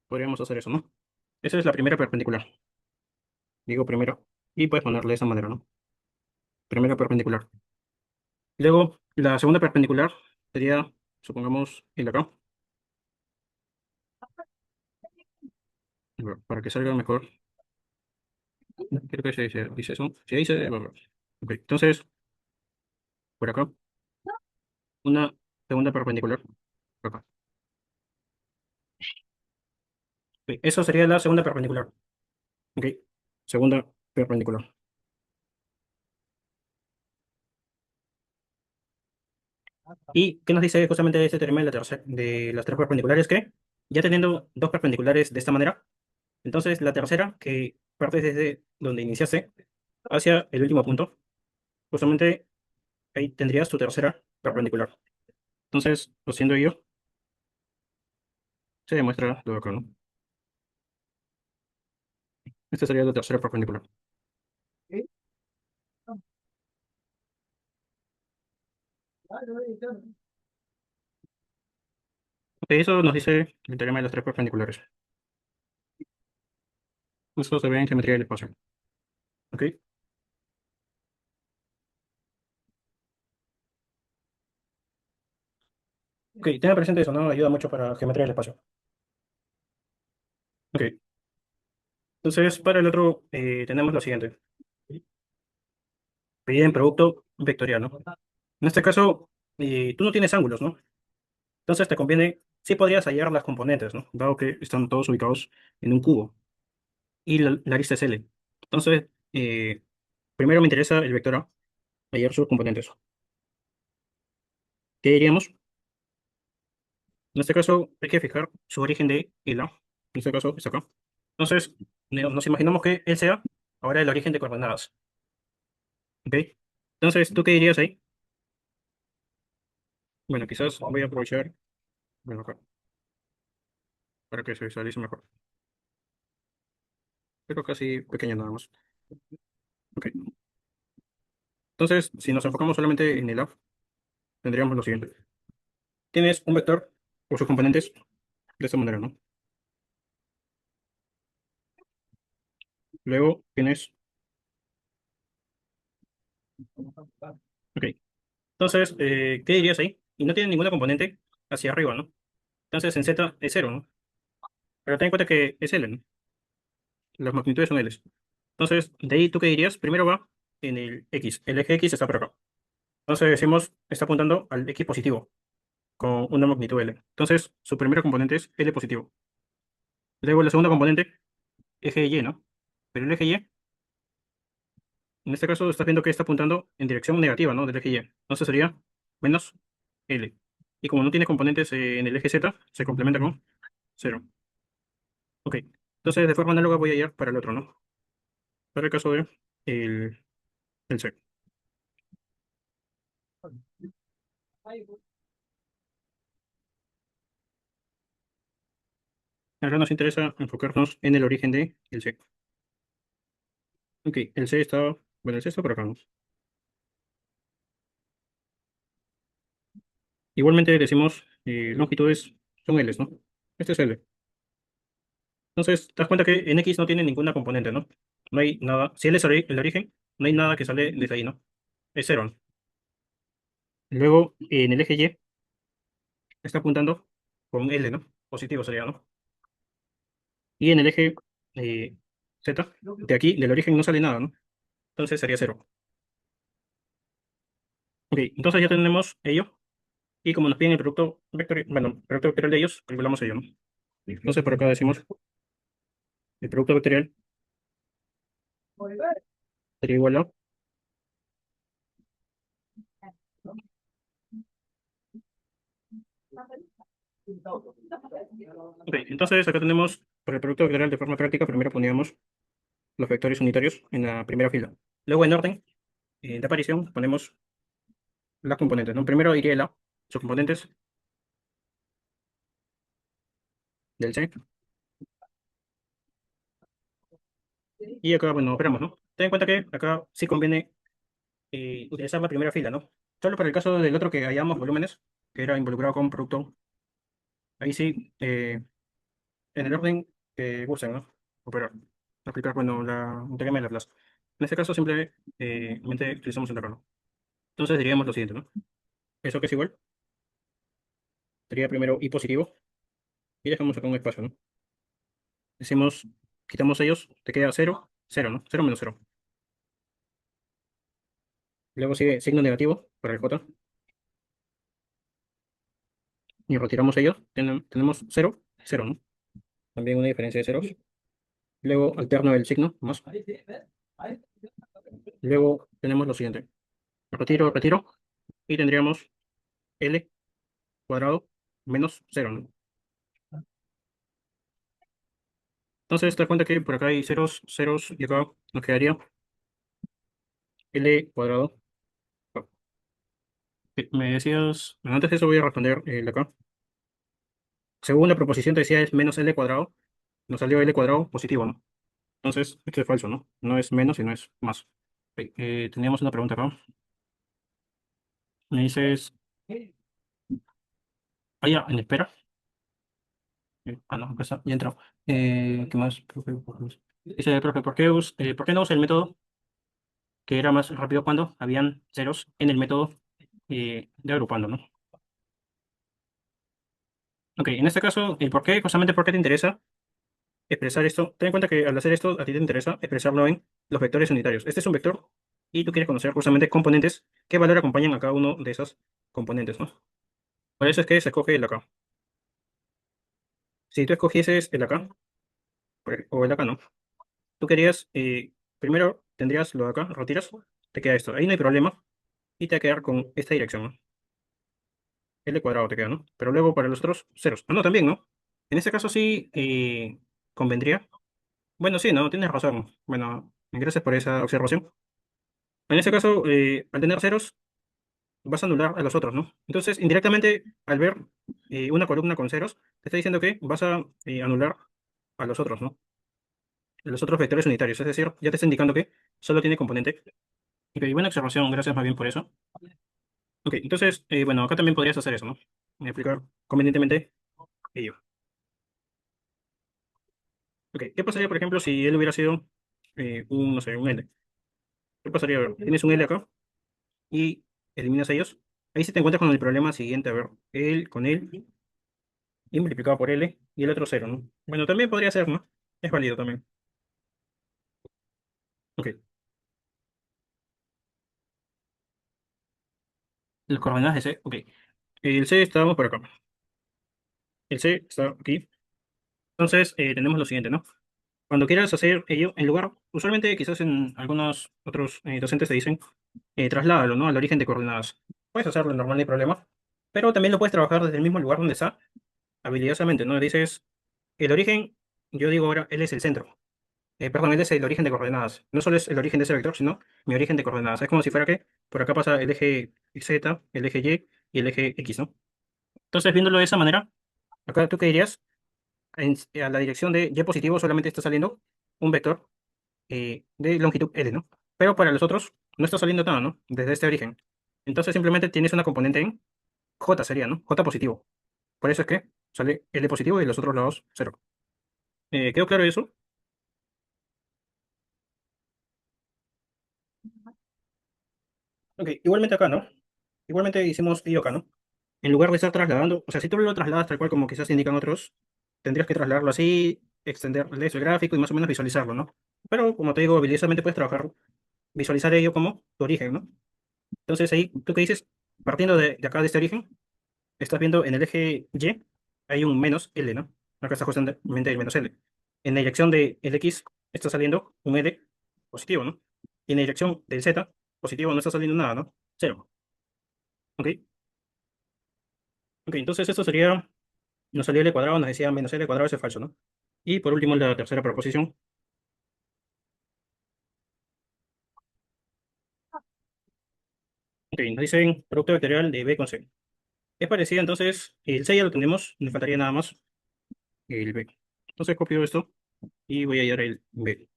podríamos hacer eso, ¿no? Esa es la primera perpendicular. Digo primero. Y puedes ponerle de esa manera, ¿no? Primera perpendicular. Luego, la segunda perpendicular sería, supongamos, el de acá. A ver, para que salga mejor. Creo que se dice eso. Se dice. Ok, entonces, por acá, una segunda perpendicular. Por acá. Ok, eso sería la segunda perpendicular. Ok, segunda perpendicular. ¿Y qué nos dice justamente este teorema de, de las tres perpendiculares? Que ya teniendo dos perpendiculares de esta manera, entonces la tercera, que parte desde donde iniciaste hacia el último punto, justamente ahí tendrías tu tercera perpendicular. Entonces, haciendo ello, se demuestra lo de acá, ¿no? Esta sería la tercera perpendicular. Ok, eso nos dice el teorema de las tres perpendiculares. Esto se ve en geometría del espacio. Ok, ok, tenga presente eso, ¿no? Ayuda mucho para geometría del espacio. Ok, entonces para el otro tenemos lo siguiente. Medida en producto vectorial, ¿no? En este caso, tú no tienes ángulos, ¿no? Entonces te conviene, sí podrías hallar las componentes, ¿no? Dado que están todos ubicados en un cubo y la arista es L. Entonces, primero me interesa el vector A, hallar sus componentes. ¿Qué diríamos? En este caso, hay que fijar su origen de el A. En este caso, está acá. Entonces, nos imaginamos que él sea ahora el origen de coordenadas. ¿Ok? Entonces, ¿tú qué dirías ahí? Bueno, quizás voy a aprovechar, bueno, acá, para que se visualice mejor. Pero casi pequeño nada más. Ok. Entonces, si nos enfocamos solamente en el A, tendríamos lo siguiente. Tienes un vector por sus componentes de esta manera, ¿no? Luego tienes... Ok. Entonces, ¿qué dirías ahí? Y no tiene ninguna componente hacia arriba, ¿no? Entonces, en Z es cero, ¿no? Pero ten en cuenta que es L, ¿no? Las magnitudes son L. Entonces, de ahí, ¿tú qué dirías? Primero va en el X. El eje X está por acá. Entonces, decimos, está apuntando al X positivo, con una magnitud L. Entonces, su primera componente es L positivo. Luego, la segunda componente, eje Y, ¿no? Pero el eje Y, en este caso, estás viendo que está apuntando en dirección negativa, ¿no? Del eje Y. Entonces sería menos L. Y como no tiene componentes en el eje Z, se complementa con cero. Ok. Entonces, de forma análoga voy a ir para el otro, ¿no? Para el caso de el, el C. Ahora nos interesa enfocarnos en el origen de el C. Ok, el C está, bueno, el C está por acá, ¿no? Igualmente decimos longitudes son L, ¿no? Este es L. Entonces, te das cuenta que en X no tiene ninguna componente, ¿no? No hay nada. Si L es el origen, no hay nada que sale desde ahí, ¿no? Es cero, ¿no? Luego, en el eje Y, está apuntando con L, ¿no? Positivo sería, ¿no? Y en el eje eh, Z, de aquí, del origen no sale nada, ¿no? Entonces sería cero. Ok, entonces ya tenemos ello. Y como nos piden el producto vectorial, bueno, producto vectorial de ellos, calculamos ello, ¿no? Entonces por acá decimos el producto vectorial sería igual a. Ok, entonces acá tenemos por el producto vectorial de forma práctica, primero poníamos los vectores unitarios en la primera fila. Luego en orden de aparición ponemos las componentes, ¿no? Primero iría el A, sus componentes del C. Y acá, bueno, operamos, ¿no? Ten en cuenta que acá sí conviene utilizar la primera fila, ¿no? Solo para el caso del otro que hayamos volúmenes, que era involucrado con producto, ahí sí, en el orden que gusten, ¿no? Operar, aplicar, bueno, un teorema de Laplace. En este caso simplemente utilizamos el error, ¿no? Entonces diríamos lo siguiente, ¿no? Eso que es igual, sería primero I positivo, y dejamos acá un espacio, ¿no? Decimos, quitamos ellos, te queda cero, cero, ¿no? Cero menos cero. Luego sigue signo negativo para el J, y retiramos ellos, tenemos cero, cero, ¿no? También una diferencia de ceros. Luego alterno el signo, más. Luego tenemos lo siguiente. Retiro, retiro. Y tendríamos L cuadrado menos cero, ¿no? Entonces te das cuenta que por acá hay ceros, ceros, y acá nos quedaría L cuadrado. Me decías, bueno, antes de eso voy a responder el de acá. Según la proposición te decía es menos L cuadrado. Nos salió L cuadrado positivo, ¿no? Entonces, esto es falso, ¿no? No es menos, sino es más. Ok, teníamos una pregunta acá. Me dices, ah, ya, en espera. No, acá está, ya entró. ¿Qué más? Dice, profe, ¿por qué no usa el método que era más rápido cuando habían ceros en el método de agrupando, ¿no? Ok, en este caso, el por qué, justamente por qué te interesa expresar esto. Ten en cuenta que al hacer esto, a ti te interesa expresarlo en los vectores unitarios. Este es un vector y tú quieres conocer justamente componentes, qué valor acompañan a cada uno de esas componentes, ¿no? Por eso es que se escoge el acá. Si tú escogieses el acá, o el acá, ¿no? Tú querías, primero tendrías lo de acá, retiras, te queda esto. Ahí no hay problema y te va a quedar con esta dirección, ¿no? L cuadrado te queda, ¿no? Pero luego para los otros, ceros. Ah, no, también, ¿no? En este caso sí convendría. Bueno, sí, no, tienes razón. Bueno, gracias por esa observación. En este caso, al tener ceros, vas a anular a los otros, ¿no? Entonces, indirectamente, al ver una columna con ceros, te está diciendo que vas a anular a los otros, ¿no? A los otros vectores unitarios. Es decir, ya te está indicando que solo tiene componente. Ok, buena observación, gracias más bien por eso. Ok, entonces, bueno, acá también podrías hacer eso, ¿no? Explicar convenientemente ello. Ok, ¿qué pasaría, por ejemplo, si él hubiera sido no sé, un L? ¿Qué pasaría? A ver, tienes un L acá y eliminas a ellos. Ahí se te encuentras con el problema siguiente, a ver, él con él y multiplicado por L y el otro cero, ¿no? Bueno, también podría ser, ¿no? Es válido también. Ok, las coordenadas de C, ok. El C estábamos por acá. El C está aquí. Entonces, tenemos lo siguiente, ¿no? Cuando quieras hacer ello, en lugar, usualmente quizás en algunos otros docentes te dicen, trasládalo, ¿no? Al origen de coordenadas. Puedes hacerlo normal, no hay problema, pero también lo puedes trabajar desde el mismo lugar donde está, habilidosamente, ¿no? Dices, el origen, yo digo ahora, él es el centro. Perdón, él es el origen de coordenadas. No solo es el origen de ese vector, sino mi origen de coordenadas. Es como si fuera que por acá pasa el eje Z, el eje Y y el eje X, ¿no? Entonces, viéndolo de esa manera, acá tú qué dirías, a la dirección de Y positivo solamente está saliendo un vector de longitud L, ¿no? Pero para los otros no está saliendo nada, ¿no? Desde este origen. Entonces simplemente tienes una componente en J sería, ¿no? J positivo. Por eso es que sale L positivo y los otros lados cero. ¿Quedó claro eso? Ok, igualmente acá, ¿no? Igualmente hicimos ello acá, ¿no? En lugar de estar trasladando, o sea, si tú lo trasladas tal cual como quizás indican otros, tendrías que trasladarlo así, extenderle el gráfico y más o menos visualizarlo, ¿no? Pero como te digo, habilidosamente puedes trabajar, visualizar ello como tu origen, ¿no? Entonces ahí, ¿tú qué dices? Partiendo de acá de este origen, estás viendo en el eje Y, hay un menos L, ¿no? Acá está justamente el menos L. En la dirección del X está saliendo un L positivo, ¿no? Y en la dirección del Z positivo no está saliendo nada, ¿no? Cero. ¿Ok? Ok, entonces esto sería, nos salió L cuadrado, nos decía menos L cuadrado, eso es falso, ¿no? Y por último, la tercera proposición. Ok, nos dicen producto vectorial de B con C. Es parecido, entonces, el C ya lo tenemos, nos faltaría nada más el B. Entonces copio esto y voy a hallar el B.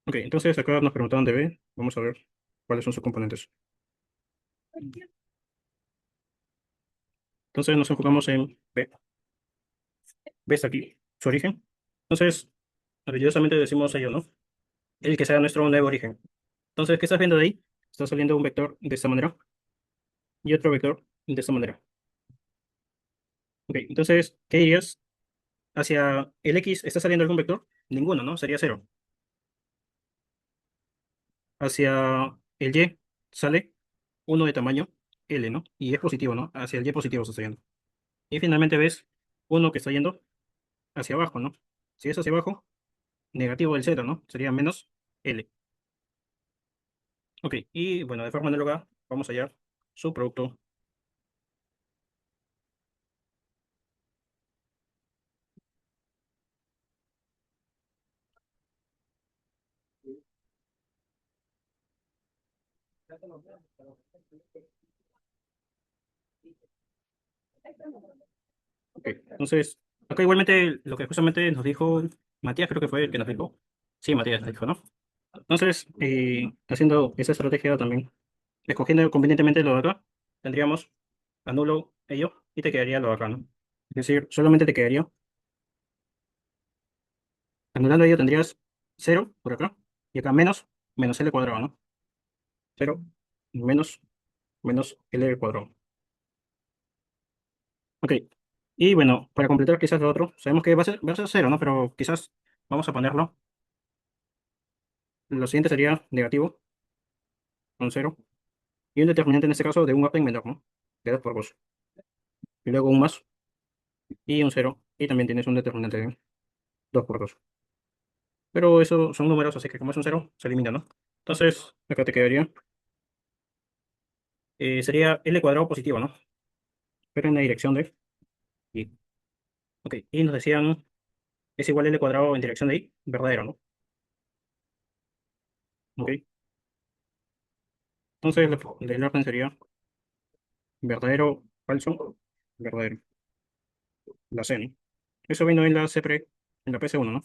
Ok, entonces acá nos preguntaban de B. Vamos a ver cuáles son sus componentes. Entonces nos enfocamos en B. B está aquí, su origen. Entonces, orgullosamente decimos ello, ¿no? El que sea nuestro nuevo origen. Entonces, ¿qué estás viendo de ahí? Está saliendo un vector de esta manera y otro vector de esta manera. Ok, entonces, ¿qué dirías? Hacia el X está saliendo algún vector. Ninguno, ¿no? Sería cero. Hacia el Y sale uno de tamaño L, ¿no? Y es positivo, ¿no? Hacia el Y positivo está yendo. Y finalmente ves uno que está yendo hacia abajo, ¿no? Si es hacia abajo, negativo del Z, ¿no? Sería menos L. Ok, y bueno, de forma análoga, vamos a hallar su producto. Ok, entonces, acá igualmente lo que justamente nos dijo Matías, creo que fue el que nos dijo. Sí, Matías nos dijo, ¿no? Entonces, haciendo esa estrategia también, escogiendo convenientemente lo de acá, tendríamos anulo ello y te quedaría lo de acá, ¿no? Es decir, solamente te quedaría, anulando ello tendrías cero por acá y acá menos L cuadrado, ¿no? Cero menos, menos L cuadrado. Ok, y bueno, para completar quizás lo otro, sabemos que va a ser cero, ¿no? Pero quizás vamos a ponerlo. Lo siguiente sería negativo, un cero, y un determinante en este caso de un orden menor, ¿no? De 2 por 2. Y luego un más y un cero, y también tienes un determinante de 2 por 2. Pero eso son números, así que como es un cero, se elimina, ¿no? Entonces, acá te quedaría, sería L cuadrado positivo, ¿no? Pero en la dirección de y. Ok, y nos decían, es igual a L cuadrado en dirección de y, verdadero, ¿no? Ok, entonces el orden sería verdadero, falso, verdadero, la C, ¿no? Eso vino en la CPRE, en la PC1, ¿no?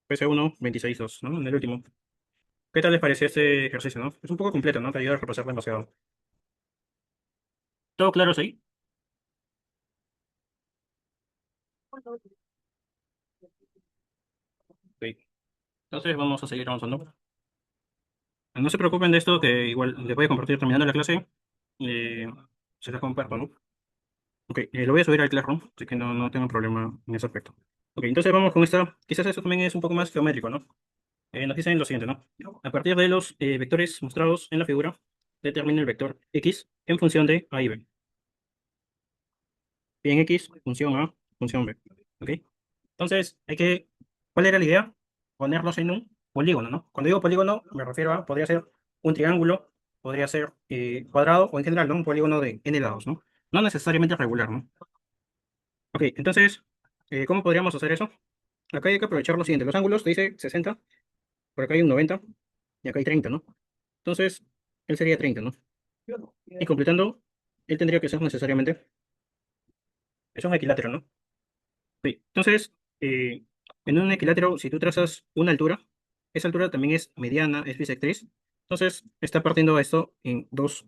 PC1 26.2, ¿no? En el último. ¿Qué tal les pareció este ejercicio, no? Es un poco completo, ¿no? Te ayuda a repasar demasiado. ¿Todo claro ahí? Ok. Entonces vamos a seguir avanzando. No se preocupen de esto, que igual les voy a compartir terminando la clase. Eh, Se las comparto, ¿no? Ok, lo voy a subir al Classroom, así que no tengo problema en ese aspecto. Ok, entonces vamos con esta. Quizás esto también es un poco más geométrico, ¿no? Nos dicen lo siguiente, ¿no? A partir de los vectores mostrados en la figura, determina el vector X en función de A y B. Bien X, función A, función B. ¿Ok? Entonces, ¿cuál era la idea? Ponerlos en un polígono, ¿no? Cuando digo polígono, me refiero a, podría ser un triángulo, podría ser cuadrado o en general, ¿no? Un polígono de n lados, ¿no? No necesariamente regular, ¿no? Ok, entonces, ¿cómo podríamos hacer eso? Acá hay que aprovechar lo siguiente. Los ángulos te dice 60, por acá hay un 90 y acá hay 30, ¿no? Entonces, él sería 30, ¿no? Y completando, él tendría que ser necesariamente, es un equilátero, ¿no? Sí. Entonces, en un equilátero, si tú trazas una altura, esa altura también es mediana, es bisectriz, Entonces, está partiendo esto en dos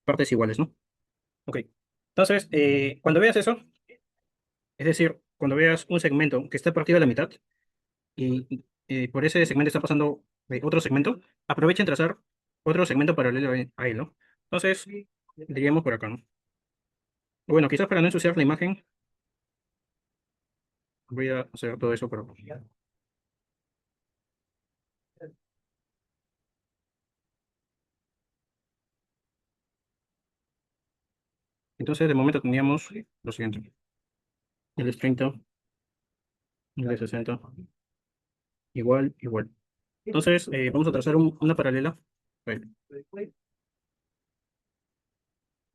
partes iguales, ¿no? Ok. Entonces, cuando veas eso, es decir, cuando veas un segmento que está partido a la mitad y por ese segmento está pasando otro segmento, aprovecha en trazar otro segmento paralelo a él, ¿no? Entonces, diríamos por acá, ¿no? Bueno, quizás para no ensuciar la imagen, voy a hacer todo eso, pero... Entonces, de momento teníamos lo siguiente. El es 30, el es 60, igual, igual. Entonces, vamos a trazar una paralela. Ahí.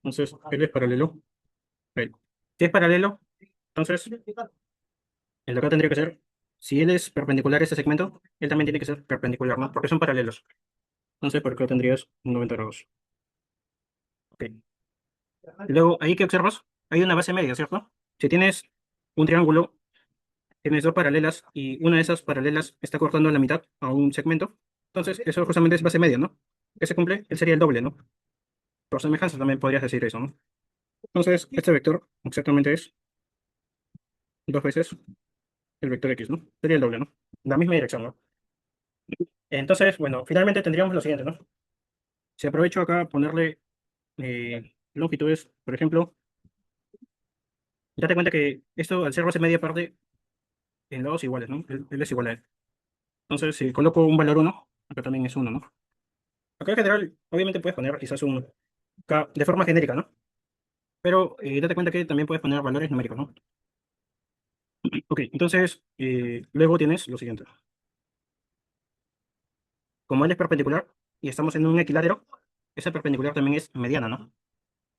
Entonces, él es paralelo. Ahí. Si es paralelo, entonces, el de acá tendría que ser, si él es perpendicular a ese segmento, él también tiene que ser perpendicular, ¿no? Porque son paralelos. Entonces, por acá tendrías un 90 grados. Ok. Y luego, ahí que observas, hay una base media, ¿cierto? Si tienes un triángulo, tienes dos paralelas y una de esas paralelas está cortando a la mitad a un segmento, entonces eso justamente es base media, ¿no? ¿Qué se cumple? Él sería el doble, ¿no? Por semejanza también podrías decir eso, ¿no? Entonces, este vector exactamente es dos veces el vector x, ¿no? Sería el doble, ¿no? La misma dirección, ¿no? Entonces, bueno, finalmente tendríamos lo siguiente, ¿no? Si aprovecho acá ponerle longitudes, por ejemplo, date cuenta que esto al ser base media parte en lados iguales, ¿no? Él es igual a él. Entonces, si coloco un valor uno, acá también es uno, ¿no? Acá en general, obviamente puedes poner quizás un K de forma genérica, ¿no? Pero date cuenta que también puedes poner valores numéricos, ¿no? Ok, entonces, luego tienes lo siguiente. Como él es perpendicular y estamos en un equilátero, esa perpendicular también es mediana, ¿no?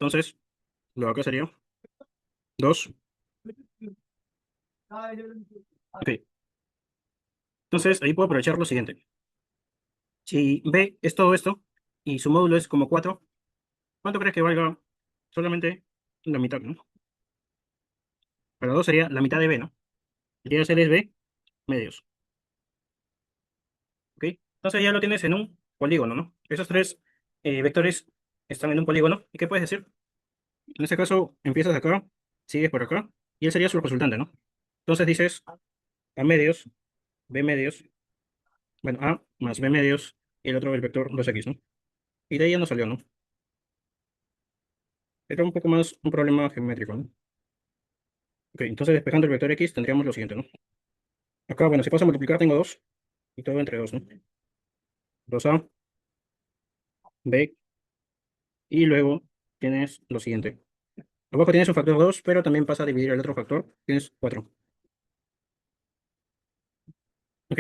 Entonces, lo de acá sería 2. Ok, entonces ahí puedo aprovechar lo siguiente. Si B es todo esto y su módulo es como 4, ¿cuánto crees que valga solamente la mitad, ¿no? Para 2 sería la mitad de B, ¿no? Sería ser es B medios. ¿Ok? Entonces ya lo tienes en un polígono, ¿no? Esos tres vectores están en un polígono. ¿Y qué puedes decir? En este caso, empiezas acá, sigues por acá, y él sería su resultante, ¿no? Entonces dices A medios, B medios, bueno, A más B medios, y el otro el vector 2x, ¿no? Y de ahí ya no salió, ¿no? Era un poco más un problema geométrico, ¿no? Ok, entonces despejando el vector x tendríamos lo siguiente, ¿no? Acá, bueno, si paso a multiplicar tengo 2 y todo entre 2, ¿no? 2a, b, y luego tienes lo siguiente. Abajo tienes un factor 2 pero también pasa a dividir el otro factor, tienes 4. Ok,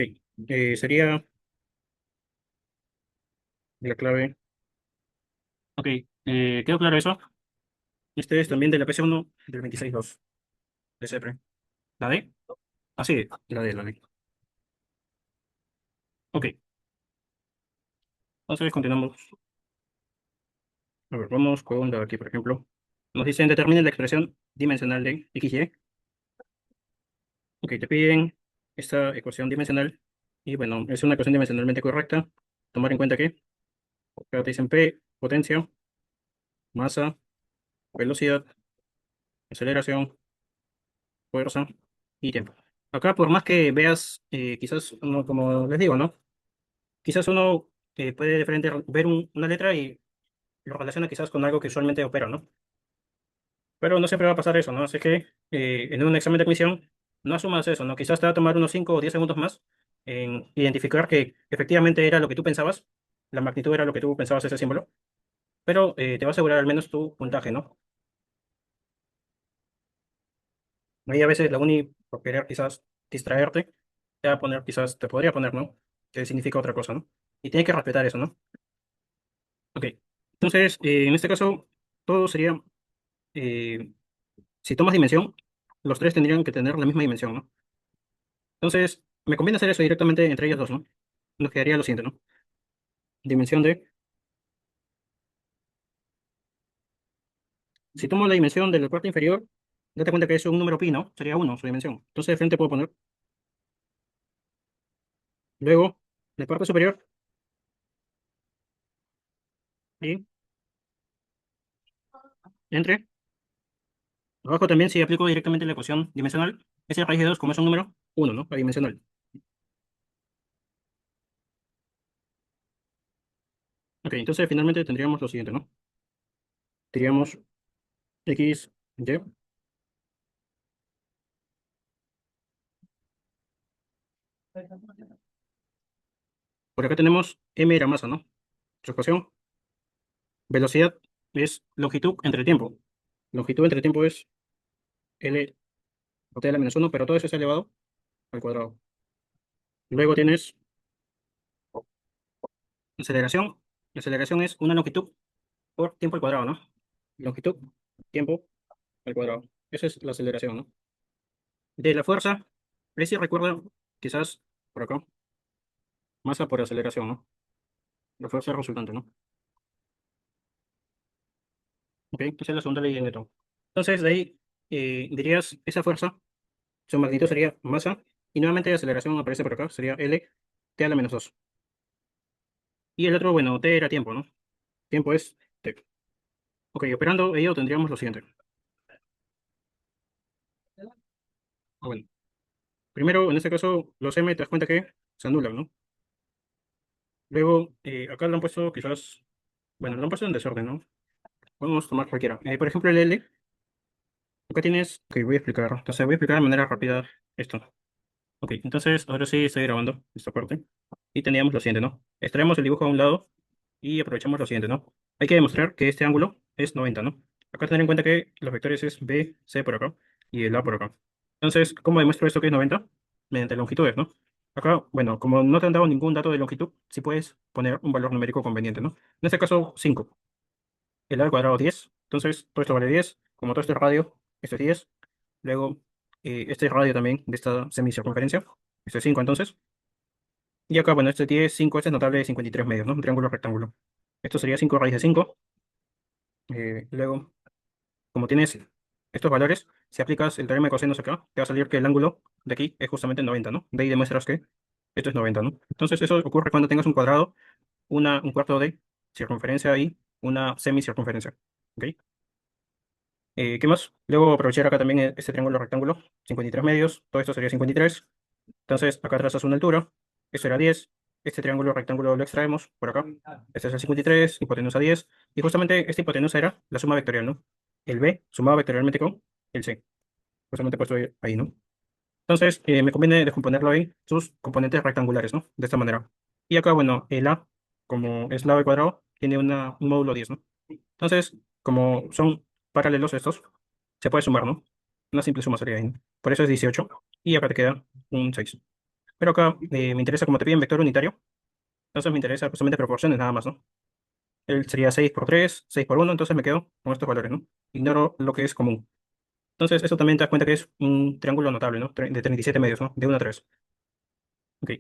sería la clave. Ok, ¿quedó claro eso? Este es también de la PC1 del 26.2 de CEPRE. ¿La D? Ah, sí, la D. Ok, entonces continuamos. A ver, vamos con la de aquí, por ejemplo. Nos dicen determine la expresión dimensional de XY. Ok, te piden esta ecuación dimensional. Y bueno, es una ecuación dimensionalmente correcta. Tomar en cuenta que acá te dicen P, potencia, masa, velocidad, aceleración, fuerza y tiempo. Acá, por más que veas, quizás, como les digo, ¿no? Quizás uno puede de frente ver una letra y lo relaciona quizás con algo que usualmente opera, ¿no? Pero no siempre va a pasar eso, ¿no? Así que en un examen de admisión no asumas eso, ¿no? Quizás te va a tomar unos 5 o 10 segundos más en identificar que efectivamente era lo que tú pensabas, la magnitud era lo que tú pensabas ese símbolo, pero te va a asegurar al menos tu puntaje, ¿no? Ahí a veces la uni, por querer quizás distraerte, te va a poner quizás, te podría poner, ¿no? Que significa otra cosa, ¿no? Y tiene que respetar eso, ¿no? Ok. Entonces, en este caso, todo sería, eh, si tomas dimensión, los tres tendrían que tener la misma dimensión, ¿no? Entonces, me conviene hacer eso directamente entre ellos dos, ¿no? Nos quedaría lo siguiente, ¿no? Dimensión de, si tomo la dimensión de la parte inferior, date cuenta que es un número pi, ¿no? Sería uno su dimensión. Entonces, de frente puedo poner, luego, la parte superior. Y entre, abajo también si aplico directamente la ecuación dimensional, ese raíz de 2 como es un número, uno, ¿no? Adimensional. Ok, entonces finalmente tendríamos lo siguiente, ¿no? Tendríamos x, y. Por acá tenemos m era masa, ¿no? Su ecuación, velocidad es longitud entre tiempo. Longitud entre tiempo es L o T a la menos uno, pero todo eso es elevado al cuadrado. Luego tienes aceleración. La aceleración es una longitud por tiempo al cuadrado, ¿no? Longitud, tiempo al cuadrado. Esa es la aceleración, ¿no? De la fuerza, ahí sí recuerda, quizás por acá, masa por aceleración, ¿no? La fuerza resultante, ¿no? Ok, esa es la segunda ley de Newton. Entonces, de ahí dirías, esa fuerza, su magnitud sería masa, y nuevamente la aceleración aparece por acá, sería L, T a la menos 2. Y el otro, bueno, T era tiempo, ¿no? Tiempo es T. Ok, operando ello tendríamos lo siguiente. Bueno, primero, en este caso, los M te das cuenta que se anulan, ¿no? Luego, acá lo han puesto quizás, bueno, lo han puesto en desorden, ¿no? Podemos tomar cualquiera. Por ejemplo, el L, acá tienes, ok, voy a explicar. Entonces, voy a explicar de manera rápida esto. Ok, entonces, ahora sí estoy grabando esta parte. Y teníamos lo siguiente, ¿no? Extraemos el dibujo a un lado y aprovechamos lo siguiente, ¿no? Hay que demostrar que este ángulo es 90, ¿no? Acá tener en cuenta que los vectores es B, C por acá y el A por acá. Entonces, ¿cómo demuestro esto que es 90? Mediante longitudes, ¿no? Acá, bueno, como no te han dado ningún dato de longitud, sí puedes poner un valor numérico conveniente, ¿no? En este caso, 5. El A al cuadrado 10. Entonces, todo esto vale 10. Como todo esto es radio, esto es 10. Luego, este es radio también de esta semicircunferencia. Esto es 5 entonces. Y acá, bueno, este 10, 5, este es notable de 53 medios, ¿no? Un triángulo rectángulo. Esto sería 5 raíz de 5. Luego, como tienes estos valores, si aplicas el teorema de cosenos acá, te va a salir que el ángulo de aquí es justamente 90, ¿no? De ahí demuestras que esto es 90, ¿no? Entonces, eso ocurre cuando tengas un cuadrado, un cuarto de circunferencia y una semicircunferencia. ¿Ok? ¿Qué más? Luego aprovechar acá también este triángulo rectángulo, 53 medios, todo esto sería 53. Entonces, acá trazas una altura, esto era 10. Este triángulo rectángulo lo extraemos por acá. Este es el 53, hipotenusa 10. Y justamente esta hipotenusa era la suma vectorial, ¿no? El B sumado vectorialmente con el C. Justamente puesto ahí, ¿no? Entonces, me conviene descomponerlo en sus componentes rectangulares, ¿no? De esta manera. Y acá, bueno, el A, como es lado al cuadrado, tiene un módulo 10, ¿no? Entonces, como son paralelos estos, se puede sumar, ¿no? Una simple suma sería ahí, ¿no? Por eso es 18. Y acá te queda un 6. Pero acá me interesa, como te piden vector unitario, entonces me interesa justamente proporciones nada más, ¿no? Él sería 6 por 3, 6 por uno, entonces me quedo con estos valores, ¿no? Ignoro lo que es común. Entonces, eso también te das cuenta que es un triángulo notable, ¿no? De 37 medios, ¿no? De 1 a 3. Ok.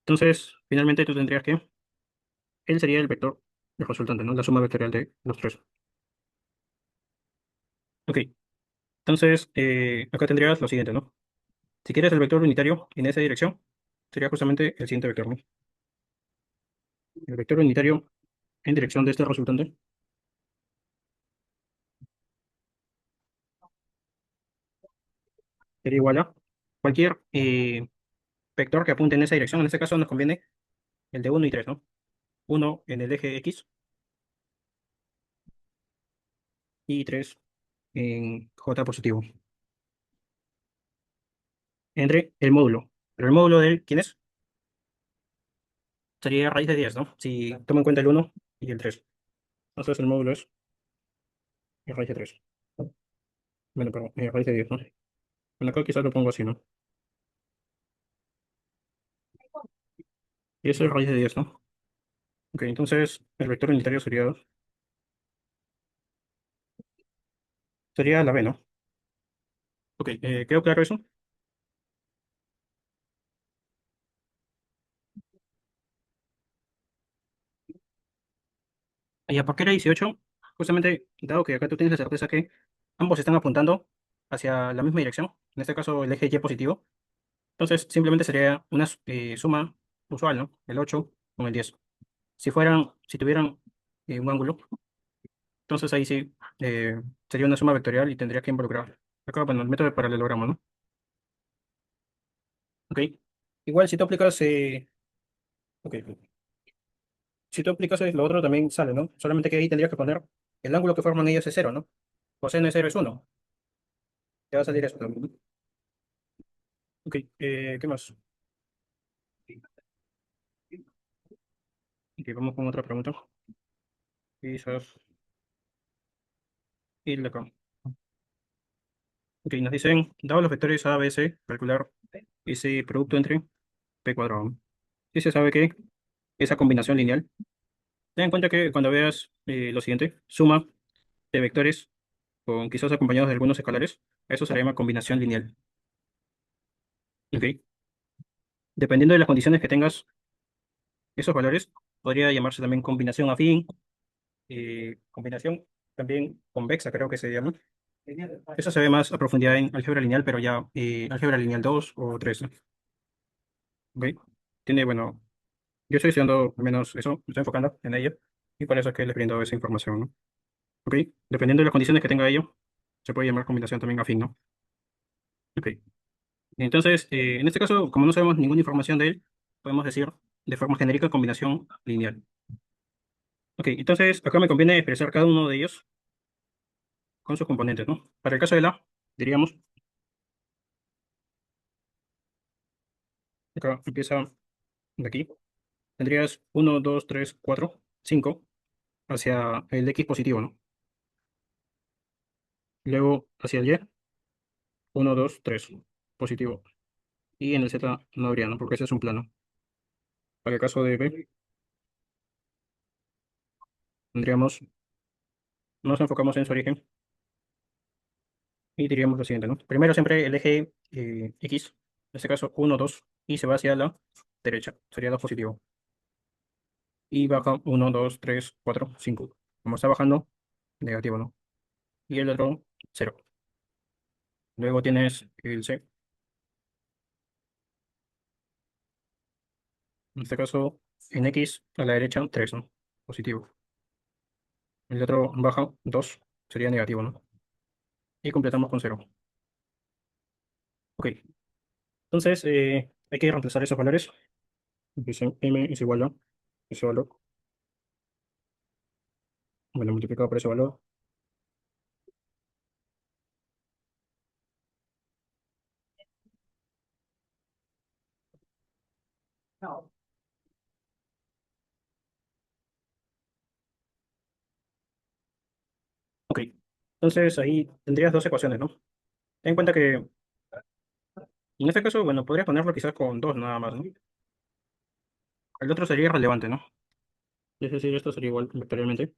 Entonces, finalmente tú tendrías que, él sería el vector el resultante, ¿no? La suma vectorial de los tres. Ok. Entonces, acá tendrías lo siguiente, ¿no? Si quieres el vector unitario en esa dirección, sería justamente el siguiente vector, ¿no? El vector unitario en dirección de este resultante sería igual a cualquier vector que apunte en esa dirección. En este caso nos conviene el de 1 y 3, ¿no? Uno en el eje X y 3 en J positivo. Entre el módulo. Pero el módulo de él, ¿quién es? Sería raíz de 10, ¿no? Si tomo en cuenta el uno y el 3. Entonces el módulo es raíz de 3. Bueno, perdón, raíz de 10, ¿no? Bueno, acá quizás lo pongo así, ¿no? Y eso es raíz de 10, ¿no? Ok, entonces el vector unitario sería la B, ¿no? Ok, ¿quedó claro eso? ¿Y a por qué era 18? Justamente, dado que acá tú tienes la certeza que ambos están apuntando hacia la misma dirección, en este caso el eje Y positivo, entonces simplemente sería una suma usual, ¿no? El 8 con el 10. Si tuvieran un ángulo. Entonces ahí sí sería una suma vectorial y tendría que involucrar. Acá, bueno, el método de paralelogramo, ¿no? Ok. Igual si tú aplicas, ok, si tú aplicas lo otro también sale, ¿no? Solamente que ahí tendrías que poner el ángulo que forman ellos es cero, ¿no? Coseno de cero es uno. Te va a salir eso también, ¿no? Ok, ¿qué más? Ok, vamos con otra pregunta. Quizás ir de acá. Ok, nos dicen, dado los vectores A, B, C, calcular ese producto entre P cuadrado. Y se sabe que esa combinación lineal. Ten en cuenta que cuando veas lo siguiente, suma de vectores con quizás acompañados de algunos escalares, eso se le llama combinación lineal. Ok, dependiendo de las condiciones que tengas, esos valores podría llamarse también combinación afín, combinación también convexa, creo que se llama. Eso se ve más a profundidad en álgebra lineal, pero ya álgebra lineal 2 o 3, ¿no? Ok, tiene, bueno, yo estoy estudiando al menos eso, me estoy enfocando en ello, y por eso es que les brindo esa información, ¿no? Ok, dependiendo de las condiciones que tenga ello, se puede llamar combinación también afín, ¿no? Ok, entonces, en este caso, como no sabemos ninguna información de él, podemos decir de forma genérica combinación lineal. Ok, entonces acá me conviene expresar cada uno de ellos con sus componentes, ¿no? Para el caso de la, diríamos, acá empieza de aquí, tendrías uno 2 3 4 5 hacia el X positivo, ¿no? Luego hacia el Y, uno 2 3 positivo. Y en el Z no habría, ¿no? Porque ese es un plano. Para el caso de B, tendríamos, nos enfocamos en su origen y diríamos lo siguiente, ¿no? Primero siempre el eje X, en este caso uno 2 y se va hacia la derecha, sería 2 positivo. Y baja uno 2 3 4 5. Como está bajando, negativo, ¿no? Y el otro, cero. Luego tienes el C, en este caso en X a la derecha, 3, ¿no? Positivo. El otro baja 2, sería negativo, ¿no? Y completamos con cero. Ok, entonces hay que reemplazar esos valores. Dicen M es igual a ese valor, bueno, multiplicado por ese valor. Ok, entonces ahí tendrías dos ecuaciones, ¿no? Ten en cuenta que en este caso, bueno, podrías ponerlo quizás con dos nada más, ¿no? El otro sería irrelevante, ¿no? Es decir, esto sería igual vectorialmente.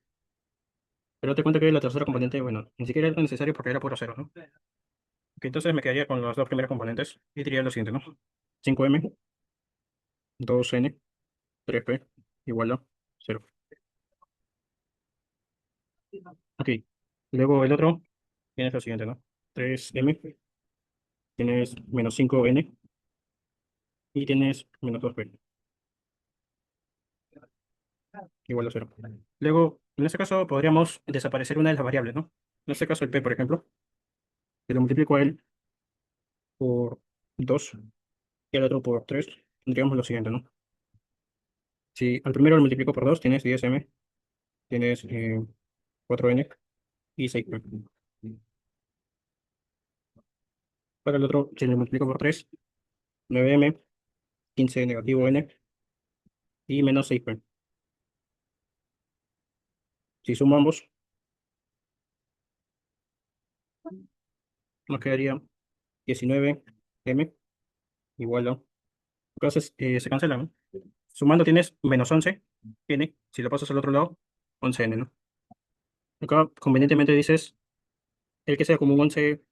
Pero te cuenta que la tercera componente, bueno, ni siquiera era necesario porque era puro cero, ¿no? Ok, entonces me quedaría con las dos primeras componentes y diría lo siguiente, ¿no? 5m, 2n, 3p igual a cero. Ok, luego el otro tienes lo siguiente, ¿no? 3m, tienes menos 5n y tienes menos 2p igual a cero. Luego, en este caso podríamos desaparecer una de las variables, ¿no? En este caso el p, por ejemplo, que lo multiplico a él por 2 y al otro por 3, tendríamos lo siguiente, ¿no? Si al primero lo multiplico por 2 tienes 10m, tienes 4n y 6p. Para el otro, si lo multiplico por 3, 9m, 15 negativo n y menos 6p. Si sumo ambos, nos quedaría 19m igual a... Entonces se cancelan, ¿no? Sumando tienes menos 11n, si lo pasas al otro lado, 11n, ¿no? Acá convenientemente dices el que sea como un 11k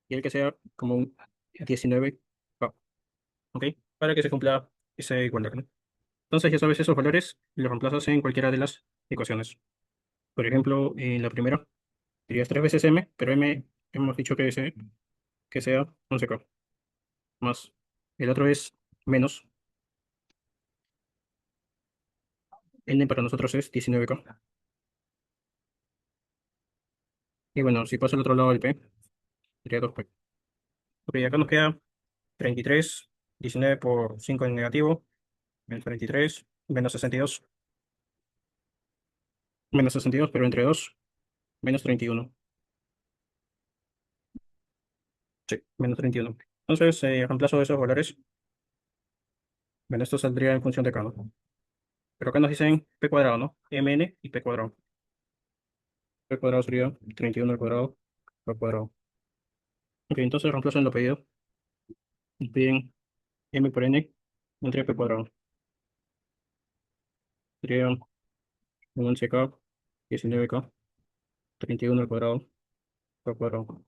y el que sea como un 19k, ¿ok? Para que se cumpla esa igualdad, ¿no? Entonces ya sabes esos valores y los reemplazas en cualquiera de las ecuaciones. Por ejemplo, en la primera dirías 3 veces m, pero m hemos dicho que sea 11k, más el otro es menos N para nosotros es 19K. Y bueno, si paso al otro lado del P, sería 2P. Ok, acá nos queda 33, 19 por 5 en negativo, menos 33, menos 62, menos 62, pero entre 2, menos 31. Sí, menos 31. Entonces, reemplazo esos valores. Bueno, esto saldría en función de K, ¿no? Pero acá nos dicen P cuadrado, ¿no? Mn y P cuadrado. P cuadrado sería 31 al cuadrado, P cuadrado. Ok, entonces reemplazo en lo pedido. Me piden M por N entre P cuadrado. Sería 11K, 19K, 31 al cuadrado, P cuadrado.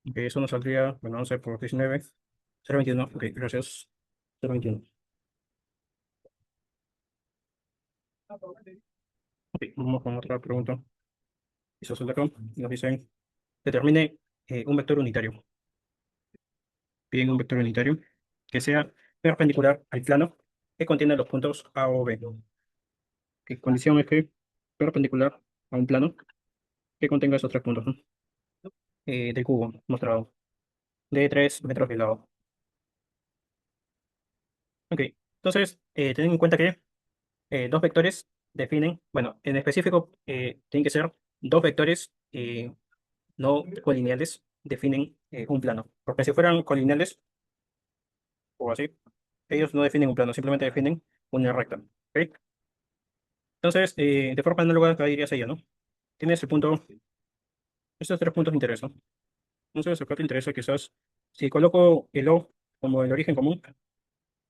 Ok, eso nos saldría, bueno, 11 por 19, 0,21. Ok, gracias. 0,21. Ok, vamos con otra pregunta. Eso es de acá. Nos dicen, determine un vector unitario. Piden un vector unitario que sea perpendicular al plano que contiene los puntos A o B. ¿Qué condición es que perpendicular a un plano que contenga esos tres puntos, ¿no? Del cubo mostrado, de 3 metros de lado. Ok, entonces, ten en cuenta que dos vectores definen, bueno, en específico, tienen que ser dos vectores no colineales definen un plano. Porque si fueran colineales o así, ellos no definen un plano, simplemente definen una recta. ¿Ok? Entonces, de forma análoga, acá dirías ella, ¿no? Tienes el punto, estos tres puntos de interés, ¿no? Entonces, acá te interesa quizás, si coloco el O como el origen común,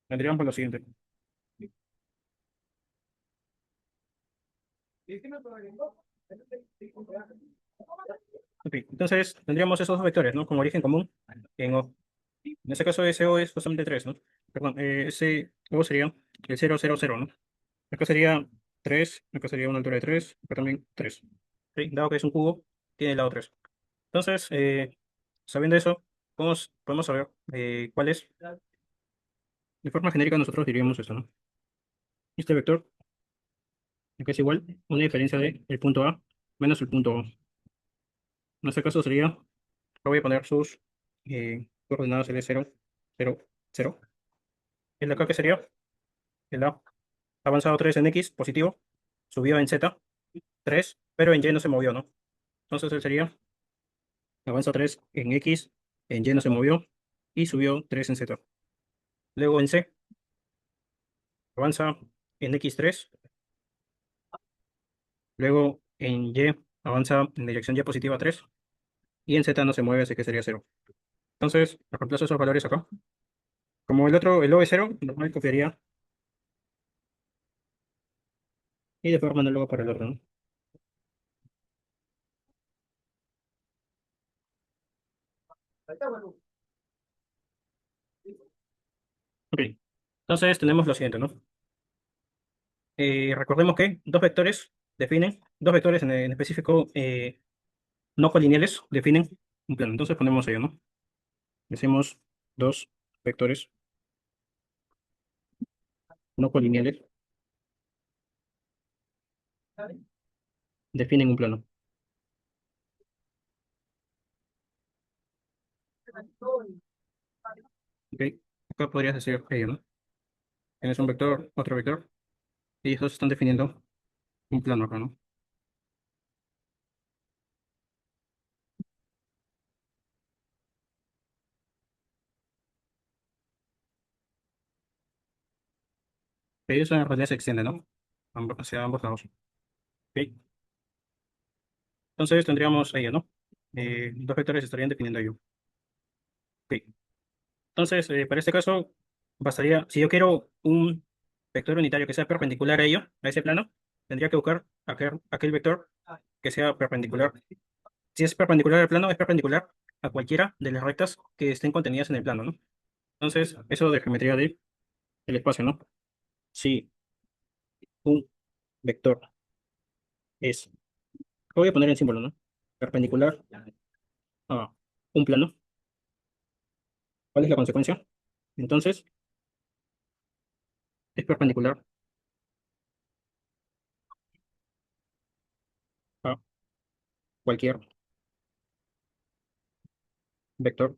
tendríamos lo siguiente. Ok, entonces, tendríamos esos dos vectores, ¿no? Como origen común en O. En este caso, ese O es justamente 3, ¿no? Perdón, ese O sería el 0, 0, 0, ¿no? Acá sería 3, acá sería una altura de 3, acá también 3. ¿Ok? Dado que es un cubo, tiene el lado 3. Entonces, sabiendo eso, podemos saber cuál es. De forma genérica, nosotros diríamos esto, ¿no? Este vector, que es igual, una diferencia de el punto A menos el punto O. En este caso sería, voy a poner sus coordenadas L 0, 0, 0. El de acá que sería el A avanzado 3 en X, positivo, subió en Z, 3, pero en Y no se movió, ¿no? Entonces él sería avanza 3 en X, en Y no se movió y subió 3 en Z. Luego en C avanza en X3, luego en Y avanza en dirección Y positiva 3 y en Z no se mueve, así que sería 0. Entonces, reemplazo esos valores acá. Como el otro, el O es 0, normal copiaría y de forma análoga para el otro, ¿no? Ok, entonces tenemos lo siguiente, ¿no? Recordemos que dos vectores en específico no colineales definen un plano. Entonces ponemos ello, ¿no? Decimos dos vectores no colineales definen un plano. ¿Ok? Acá podrías decir ello, ¿no? Tienes un vector, otro vector, y estos están definiendo un plano acá, ¿no? Que eso en realidad se extiende, ¿no? Hacia ambos lados. ¿Ok? Entonces tendríamos ello, ¿no? Dos vectores estarían definiendo ello. ¿Ok? Entonces, para este caso, bastaría, si yo quiero un vector unitario que sea perpendicular a ello, a ese plano, tendría que buscar aquel vector que sea perpendicular. Si es perpendicular al plano, es perpendicular a cualquiera de las rectas que estén contenidas en el plano, ¿no? Entonces, eso de geometría del espacio, ¿no? Si un vector es, lo voy a poner en símbolo, ¿no? Perpendicular a un plano, ¿cuál es la consecuencia? Entonces, es perpendicular a cualquier vector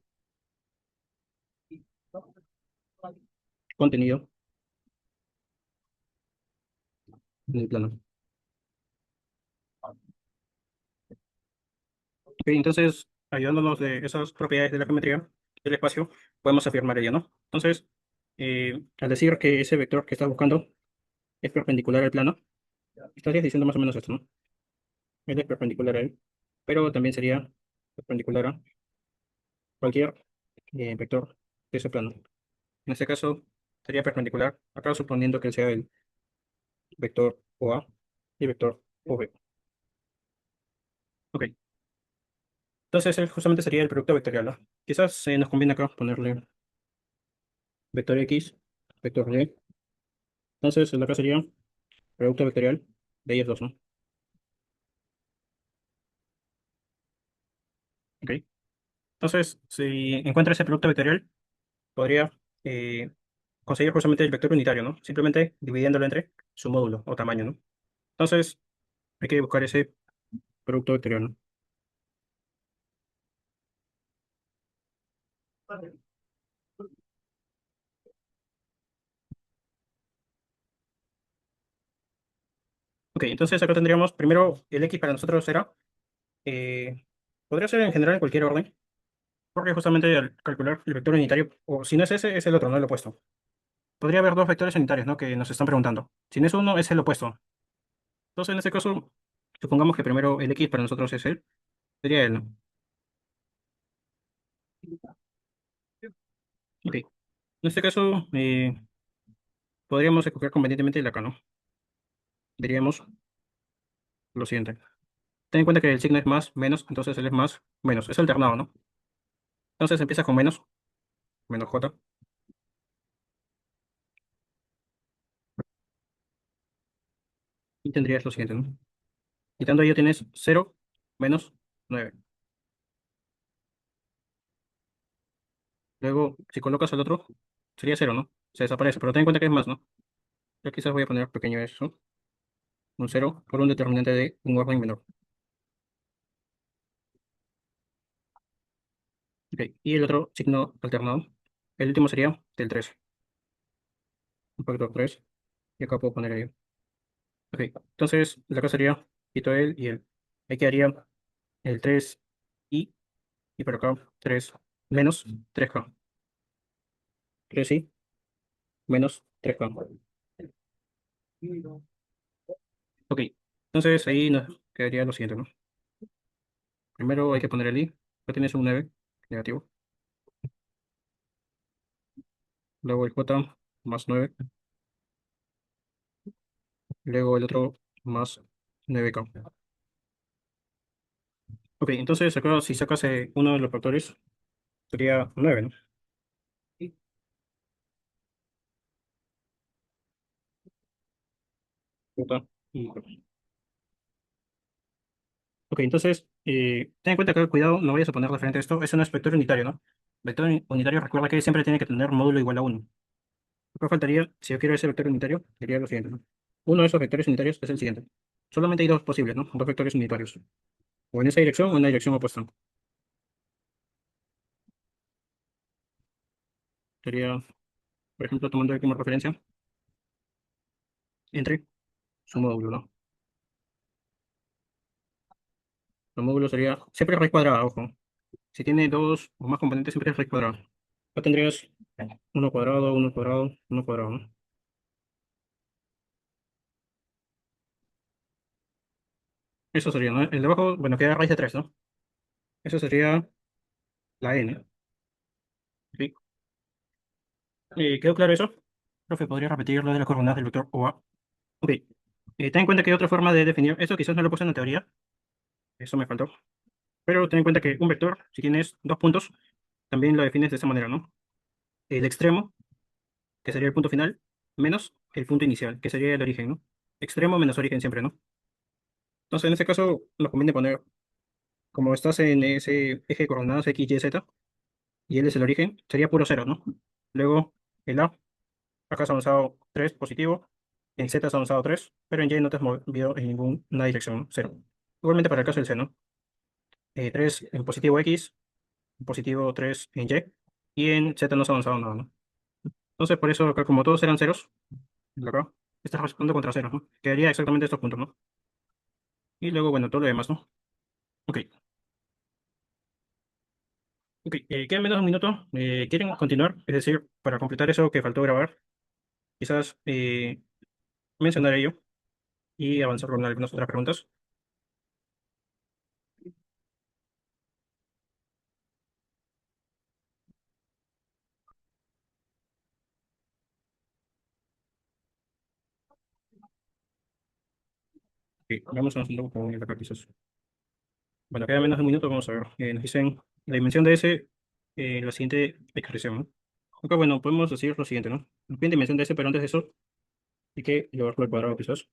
contenido en el plano. Ok, entonces, ayudándonos de esas propiedades de la geometría del espacio, podemos afirmar ello, ¿no? Entonces, al decir que ese vector que estás buscando es perpendicular al plano, estarías diciendo más o menos esto, ¿no? Él es perpendicular a él, pero también sería perpendicular a cualquier vector de ese plano. En este caso, sería perpendicular, acá suponiendo que él sea el vector OA y vector OB. Ok, entonces él justamente sería el producto vectorial, ¿no? Quizás nos conviene acá ponerle vector X, vector Y. Entonces, acá sería producto vectorial de ellos dos, ¿no? Ok. Entonces, si encuentra ese producto vectorial, podría eh, conseguir justamente el vector unitario, ¿no? Simplemente dividiéndolo entre su módulo o tamaño, ¿no? Entonces, hay que buscar ese producto vectorial, ¿no? Ok, entonces acá tendríamos primero el X para nosotros será, eh, podría ser en general en cualquier orden, porque justamente al calcular el vector unitario, o si no es ese, es el otro, no el opuesto. Podría haber dos vectores unitarios, ¿no? Que nos están preguntando. Si no es uno, es el opuesto. Entonces, en este caso, supongamos que primero el X para nosotros es él, sería él, ¿no? Ok. En este caso, podríamos escoger convenientemente el acá, ¿no? Diríamos lo siguiente. Ten en cuenta que el signo es más, menos, entonces él es más, menos. Es alternado, ¿no? Entonces empieza con menos, menos j, y tendrías lo siguiente, ¿no? Quitando ello tienes 0 menos 9. Luego, si colocas al otro, sería 0, ¿no? Se desaparece, pero ten en cuenta que es más, ¿no? Yo quizás voy a poner pequeño eso, un 0 por un determinante de un orden menor. Ok, y el otro signo alternado, el último sería del 3, un factor 3, y acá puedo poner ello. Ok, entonces la cosa sería, quito él y él. Ahí quedaría el 3 y por acá 3 menos 3K. 3 y menos 3K. Ok, entonces ahí nos quedaría lo siguiente, ¿no? Primero hay que poner el i, acá tienes un 9 negativo. Luego el j más 9, luego el otro más 9K. Ok, entonces acá si sacas uno de los factores, sería 9, ¿no? J y ok, entonces, ten en cuenta que, cuidado, no vayas a poner referente a esto, eso no es vector unitario, ¿no? Vector unitario, recuerda que siempre tiene que tener módulo igual a 1. Acá faltaría, si yo quiero ese vector unitario, sería lo siguiente, ¿no? Uno de esos vectores unitarios es el siguiente. Solamente hay dos posibles, ¿no? Dos vectores unitarios. O en esa dirección o en la dirección opuesta. Sería, por ejemplo, tomando aquí como referencia, entre su módulo, ¿no? El módulo sería siempre raíz cuadrada, ojo. Si tiene dos o más componentes, siempre es raíz cuadrada. Acá tendrías uno cuadrado, uno cuadrado, uno cuadrado, ¿no? Eso sería, ¿no? El de abajo, bueno, queda raíz de 3, ¿no? Eso sería la n. ¿Sí? ¿Quedó claro eso? Profe, ¿podría repetir lo de las coordenadas del vector OA? Ok. Ten en cuenta que hay otra forma de definir eso, quizás no lo puse en la teoría, eso me faltó. Pero ten en cuenta que un vector, si tienes dos puntos, también lo defines de esa manera, ¿no? El extremo, que sería el punto final, menos el punto inicial, que sería el origen, ¿no? Extremo menos origen siempre, ¿no? Entonces, en este caso, nos conviene poner, como estás en ese eje de coordenadas X, Y, Z, y él es el origen, sería puro cero, ¿no? Luego, el A Acá se ha avanzado 3 positivo, en Z se ha avanzado 3, pero en Y no te has movido en ninguna dirección, ¿no? 0. Igualmente para el caso del C, ¿no? 3 en positivo X, positivo 3 en Y en Z no se ha avanzado nada, ¿no? Entonces, por eso acá, como todos eran ceros, de acá, estás respondiendo contra ceros, ¿no? Quedaría exactamente estos puntos, ¿no? Y luego, bueno, todo lo demás, ¿no? Ok, ok, quedan menos de un minuto. ¿Quieren continuar? Es decir, para completar eso que faltó grabar, quizás mencionar ello y avanzar con algunas otras preguntas. Ok, vamos avanzando con el acá, quizás. Bueno, queda menos de un minuto, vamos a ver. Nos dicen la dimensión de S, la siguiente expresión, ¿no? Acá, bueno, podemos decir lo siguiente, ¿no? Nos piden dimensión de S, pero antes de eso, hay que llevarlo al cuadrado, quizás.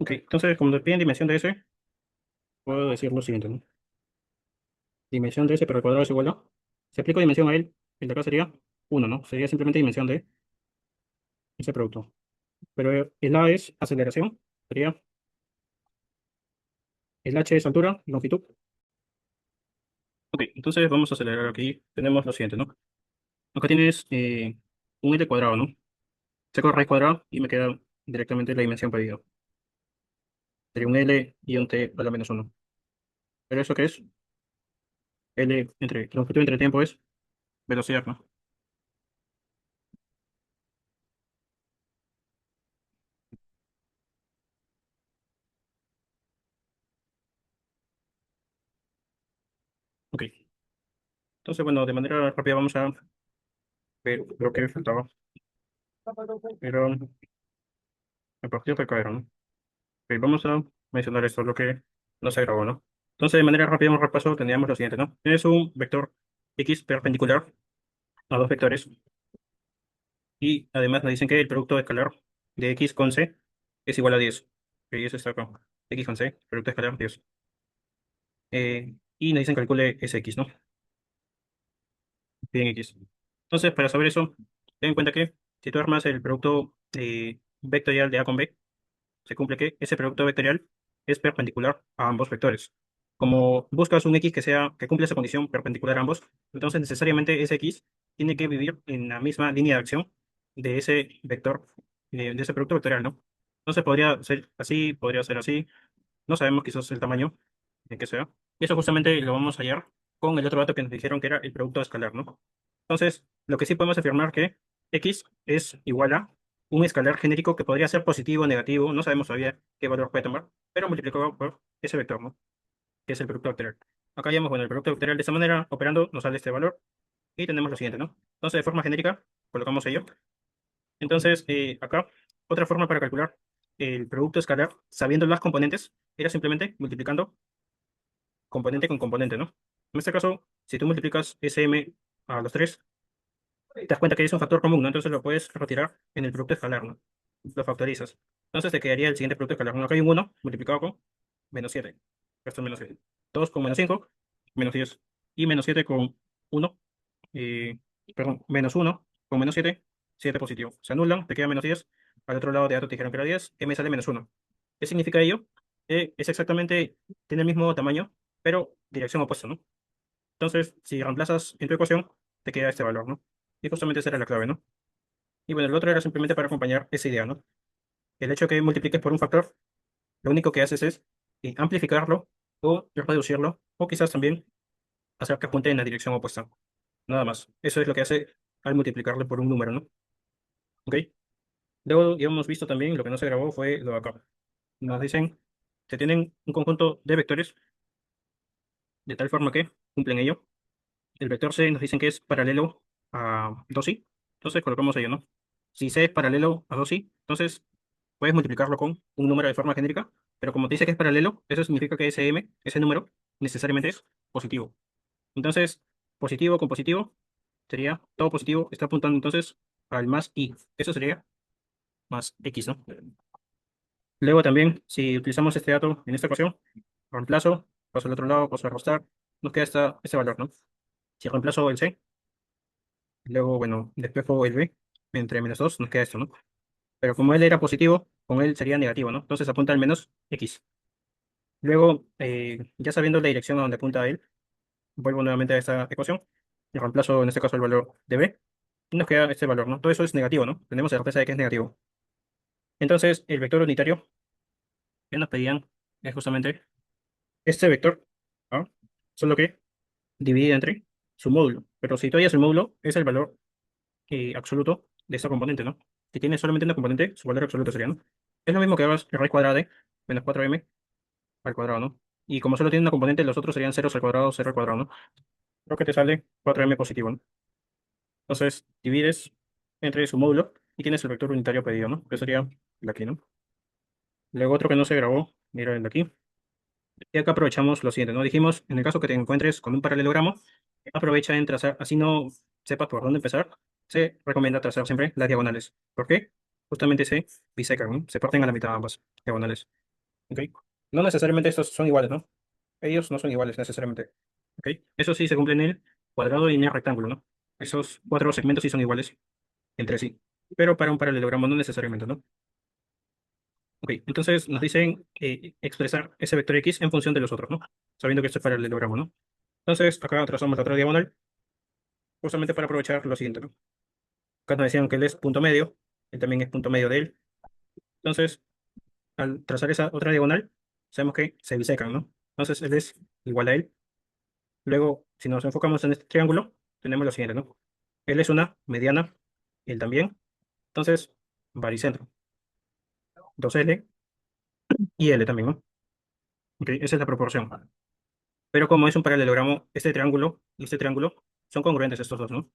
Ok, entonces, como nos piden dimensión de S, puedo decir lo siguiente, ¿no? Dimensión de S, pero al cuadrado es igual a. Si aplico dimensión a él, el de acá sería 1, ¿no? Sería simplemente dimensión de ese producto. Pero el A es aceleración, sería el H es altura, longitud. Ok, entonces vamos a acelerar aquí. Tenemos lo siguiente, ¿no? Acá tienes un L cuadrado, ¿no? Saco raíz cuadrada y me queda directamente la dimensión pedida. Sería un L y un T a la -1. ¿Pero eso qué es? L entre longitud entre tiempo es velocidad, ¿no? Ok. Entonces, bueno, de manera rápida vamos a ver lo que faltaba. Pero el partido que cayeron, ¿no? Ok, vamos a mencionar esto, lo que no se grabó, ¿no? Entonces, de manera rápida, un repaso, tendríamos lo siguiente, ¿no? Tienes un vector X perpendicular a dos vectores y además nos dicen que el producto escalar de X con C es igual a 10. Ok, eso está acá. X con C, producto escalar 10. Y nos dicen calcule Sx, ¿no? Piden X. Entonces, para saber eso, ten en cuenta que si tú armas el producto vectorial de A con B, se cumple que ese producto vectorial es perpendicular a ambos vectores. Como buscas un X que cumpla esa condición perpendicular a ambos, entonces necesariamente ese X tiene que vivir en la misma línea de acción de ese vector, de ese producto vectorial, ¿no? Entonces podría ser así, no sabemos quizás el tamaño de que sea. Y eso justamente lo vamos a hallar con el otro dato que nos dijeron que era el producto escalar, ¿no? Entonces, lo que sí podemos afirmar que X es igual a un escalar genérico que podría ser positivo o negativo, no sabemos todavía qué valor puede tomar, pero multiplicado por ese vector, ¿no? Que es el producto vectorial. Acá hallamos, bueno, el producto vectorial de esta manera, operando, nos sale este valor, y tenemos lo siguiente, ¿no? Entonces, de forma genérica, colocamos ello. Entonces, acá, otra forma para calcular el producto escalar, sabiendo las componentes, era simplemente multiplicando componente con componente, ¿no? En este caso, si tú multiplicas SM a los tres, te das cuenta que es un factor común, ¿no? Entonces lo puedes retirar en el producto escalar, ¿no? Lo factorizas. Entonces te quedaría el siguiente producto escalar, ¿no? Acá hay un 1 multiplicado con -7. Esto es -7. 2 con -5, -10. Y -7 con 1, perdón, -1 con -7, 7 positivo. Se anulan, te queda -10. Al otro lado de datos te dijeron que era 10, M sale -1. ¿Qué significa ello? Es exactamente, tiene el mismo tamaño, pero dirección opuesta, ¿no? Entonces, si reemplazas en tu ecuación, te queda este valor, ¿no? Y justamente esa era la clave, ¿no? Y bueno, el otro era simplemente para acompañar esa idea, ¿no? El hecho de que multipliques por un factor, lo único que haces es amplificarlo o reducirlo, o quizás también hacer que apunte en la dirección opuesta. Nada más. Eso es lo que hace al multiplicarle por un número, ¿no? ¿Ok? Luego ya hemos visto también lo que no se grabó fue lo de acá. Nos dicen que tienen un conjunto de vectores de tal forma que cumplen ello. El vector C nos dicen que es paralelo a 2i. Entonces colocamos ello, ¿no? Si C es paralelo a 2i, entonces puedes multiplicarlo con un número de forma genérica, pero como te dice que es paralelo, eso significa que ese m, ese número, necesariamente es positivo. Entonces, positivo con positivo sería todo positivo, está apuntando entonces al más i. Eso sería más X, ¿no? Luego también, si utilizamos este dato en esta ecuación, reemplazo, paso al otro lado, paso a restar, nos queda este valor, ¿no? Si reemplazo el C, luego, bueno, despejo el B entre menos 2 nos queda esto, ¿no? Pero como él era positivo, con él sería negativo, ¿no? Entonces apunta al menos X. Luego, ya sabiendo la dirección a donde apunta él, vuelvo nuevamente a esta ecuación y reemplazo en este caso el valor de B y nos queda este valor, ¿no? Todo eso es negativo, ¿no? Tenemos certeza de que es negativo. Entonces, el vector unitario que nos pedían es justamente este vector, ¿no? Solo que divide entre su módulo. Pero si tú hallas el módulo, es el valor absoluto de esta componente, ¿no? Si tiene solamente una componente, su valor absoluto sería, ¿no? Es lo mismo que hagas raíz cuadrada de menos 4m al cuadrado, ¿no? Y como solo tiene una componente, los otros serían ceros al cuadrado, 0 al cuadrado, ¿no? Creo que te sale 4m positivo, ¿no? Entonces, divides entre su módulo y tienes el vector unitario pedido, ¿no? Que sería el de aquí, ¿no? Luego otro que no se grabó, mira el de aquí. Y acá aprovechamos lo siguiente, ¿no? Dijimos, en el caso que te encuentres con un paralelogramo, aprovecha en trazar, así no sepas por dónde empezar, se recomienda trazar siempre las diagonales. ¿Por qué? Justamente se bisecan, ¿no? Se parten a la mitad ambas diagonales. ¿Ok? No necesariamente estos son iguales, ¿no? Ellos no son iguales necesariamente. ¿Ok? Eso sí se cumple en el cuadrado y en el rectángulo, ¿no? Esos cuatro segmentos sí son iguales entre sí. Pero para un paralelogramo no necesariamente, ¿no? Ok, entonces nos dicen expresar ese vector X en función de los otros, ¿no? Sabiendo que esto es paralelogramo, ¿no? Entonces, acá trazamos la otra diagonal, justamente para aprovechar lo siguiente, ¿no? Acá nos decían que él es punto medio, él también es punto medio de él. Entonces, al trazar esa otra diagonal, sabemos que se bisecan, ¿no? Entonces, él es igual a él. Luego, si nos enfocamos en este triángulo, tenemos lo siguiente, ¿no? Él es una mediana, él también. Entonces, baricentro, 2L y L también, ¿no? Ok, esa es la proporción. Pero como es un paralelogramo, este triángulo y este triángulo son congruentes estos dos, ¿no?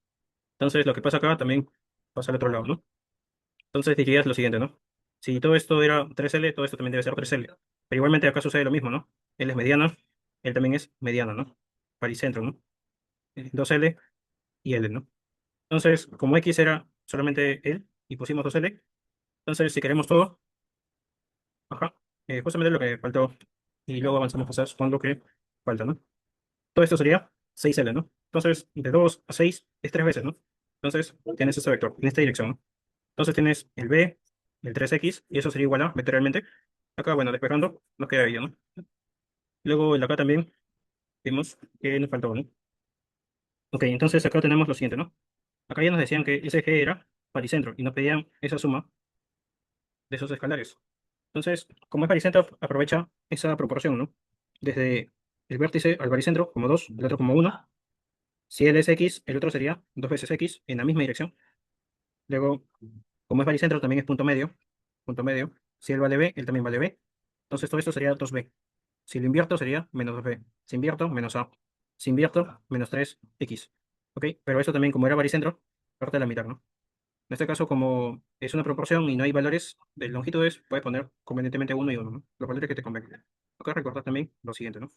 Entonces, lo que pasa acá también pasa al otro lado, ¿no? Entonces dirías lo siguiente, ¿no? Si todo esto era 3L, todo esto también debe ser 3L. Pero igualmente acá sucede lo mismo, ¿no? Él es mediana, él también es mediana, ¿no? Paricentro, ¿no? 2L y L, ¿no? Entonces, como X era solamente él y pusimos 2L, entonces si queremos todo, ajá, justamente lo que faltó. Y luego avanzamos quizás con lo que falta, ¿no? Todo esto sería 6L, ¿no? Entonces, de 2 a 6 es 3 veces, ¿no? Entonces, tienes ese vector en esta dirección, ¿no? Entonces tienes el B, el 3X, y eso sería igual a, vectorialmente. Acá, bueno, despejando, nos queda ahí, ¿no? Luego, el acá también vimos que nos faltó, ¿no? Ok, entonces acá tenemos lo siguiente, ¿no? Acá ya nos decían que ese G era paricentro y nos pedían esa suma de esos escalares. Entonces, como es baricentro, aprovecha esa proporción, ¿no? Desde el vértice al baricentro como 2, el otro como 1. Si él es X, el otro sería 2 veces X en la misma dirección. Luego, como es baricentro, también es punto medio. Punto medio. Si él vale B, él también vale B. Entonces, todo esto sería 2B. Si lo invierto, sería menos 2B. Si invierto, menos A. Si invierto, menos 3X. ¿Ok? Pero eso también, como era baricentro, parte de la mitad, ¿no? En este caso, como es una proporción y no hay valores de longitudes, puedes poner convenientemente uno y uno, ¿no? Los valores que te convengan. Acá recordar también lo siguiente, ¿no?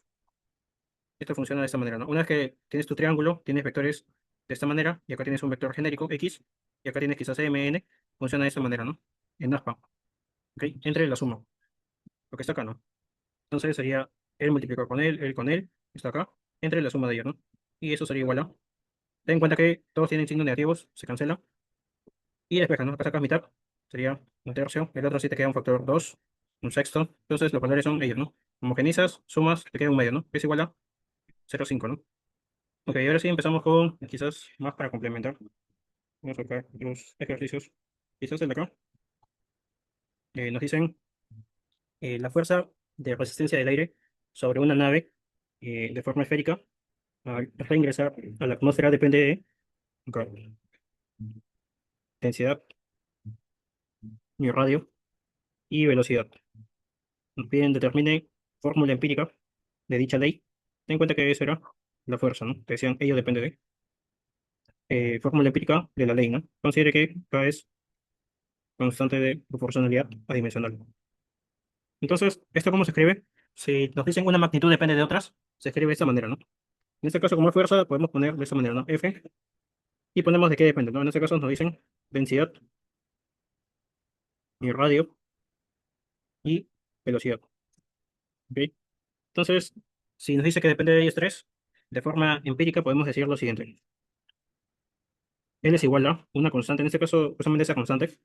Esto funciona de esta manera, ¿no? Una vez que tienes tu triángulo, tienes vectores de esta manera, y acá tienes un vector genérico X, y acá tienes quizás MN, funciona de esta manera, ¿no? En aspa, ¿ok? Entre la suma, lo que está acá, ¿no? Entonces sería él multiplicado con él con él, está acá, entre la suma de ellos, ¿no? Y eso sería igual a, ten en cuenta que todos tienen signos negativos, se cancela, y despeja, ¿no? Acá sacas mitad, sería un tercio, el otro sí te queda un factor 2, un sexto, entonces los valores son ellos, ¿no? Homogenizas, sumas, te queda un medio, ¿no? Que es igual a 0,5, ¿no? Ok, ahora sí empezamos con quizás más para complementar. Vamos a sacar los ejercicios. Quizás el de acá. Nos dicen la fuerza de resistencia del aire sobre una nave de forma esférica al reingresar a la atmósfera depende de acá, densidad, y radio y velocidad. Nos piden determine fórmula empírica de dicha ley. Ten en cuenta que eso era la fuerza, ¿no? Te decían ello depende de fórmula empírica de la ley, ¿no? Considere que K es constante de proporcionalidad adimensional. Entonces, ¿esto cómo se escribe? Si nos dicen una magnitud depende de otras, se escribe de esta manera, ¿no? En este caso, como es fuerza, podemos poner de esta manera, ¿no? F, y ponemos de qué depende, ¿no? En este caso nos dicen densidad y radio y velocidad. ¿Ok? Entonces, si nos dice que depende de ellos tres, de forma empírica podemos decir lo siguiente. L es igual a una constante, en este caso, justamente esa constante,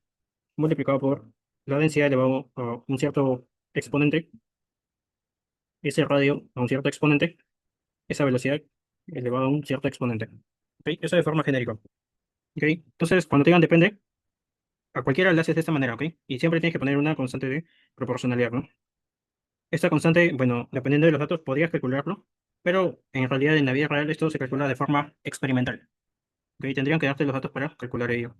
multiplicado por la densidad elevado a un cierto exponente, ese radio a un cierto exponente, esa velocidad elevado a un cierto exponente. ¿Ok? Eso de forma genérica. ¿Ok? Entonces, cuando te digan depende, a cualquiera le haces de esta manera, ¿ok? Y siempre tienes que poner una constante de proporcionalidad, ¿no? Esta constante, bueno, dependiendo de los datos, podrías calcularlo, pero en realidad en la vida real esto se calcula de forma experimental. ¿Ok? Tendrían que darte los datos para calcular ello.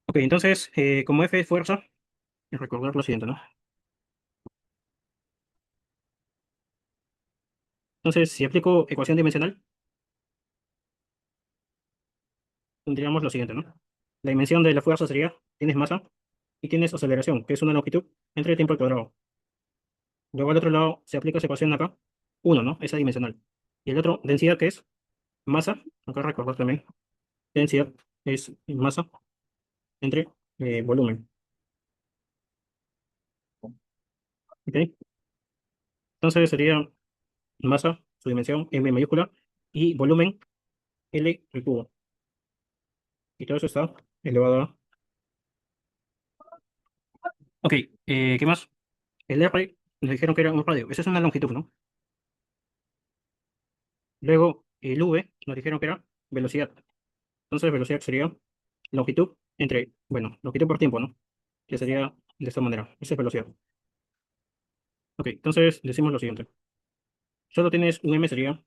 Ok, entonces, como F es fuerza, recordar lo siguiente, ¿no? Entonces, si aplico ecuación dimensional, tendríamos lo siguiente, ¿no? La dimensión de la fuerza sería, tienes masa y tienes aceleración, que es una longitud entre tiempo al cuadrado. Luego al otro lado se aplica esa ecuación acá, uno, ¿no? Esa dimensional. Y el otro, densidad, que es masa, acá recordar también, densidad es masa entre volumen. ¿Ok? Entonces sería masa, su dimensión, m mayúscula, y volumen, L al cubo. Y todo eso está elevado a... Ok, ¿qué más? El R nos dijeron que era un radio. Esa es una longitud, ¿no? Luego el V nos dijeron que era velocidad. Entonces velocidad sería longitud entre, bueno, longitud por tiempo, ¿no? Que sería de esta manera. Esa es velocidad. Ok, entonces decimos lo siguiente. Solo tienes un M sería,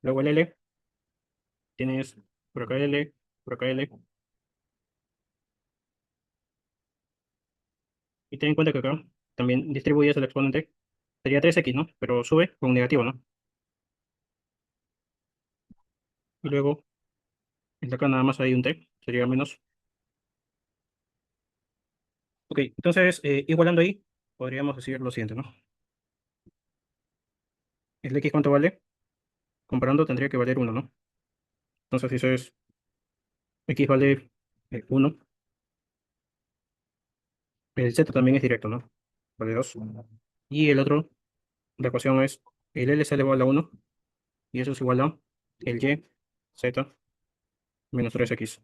luego el L, tienes por acá L, por acá L. Y ten en cuenta que acá también distribuyes el exponente. Sería 3x, ¿no? Pero sube con negativo, ¿no? Y luego el de acá nada más hay un t, sería menos. Ok, entonces igualando ahí, podríamos decir lo siguiente, ¿no? ¿El x cuánto vale? Comparando tendría que valer 1, ¿no? Entonces si eso es x vale 1, el z también es directo, ¿no? Vale 2. Y el otro, la ecuación es el L se elevado a la 1 y eso es igual a el y z menos 3x.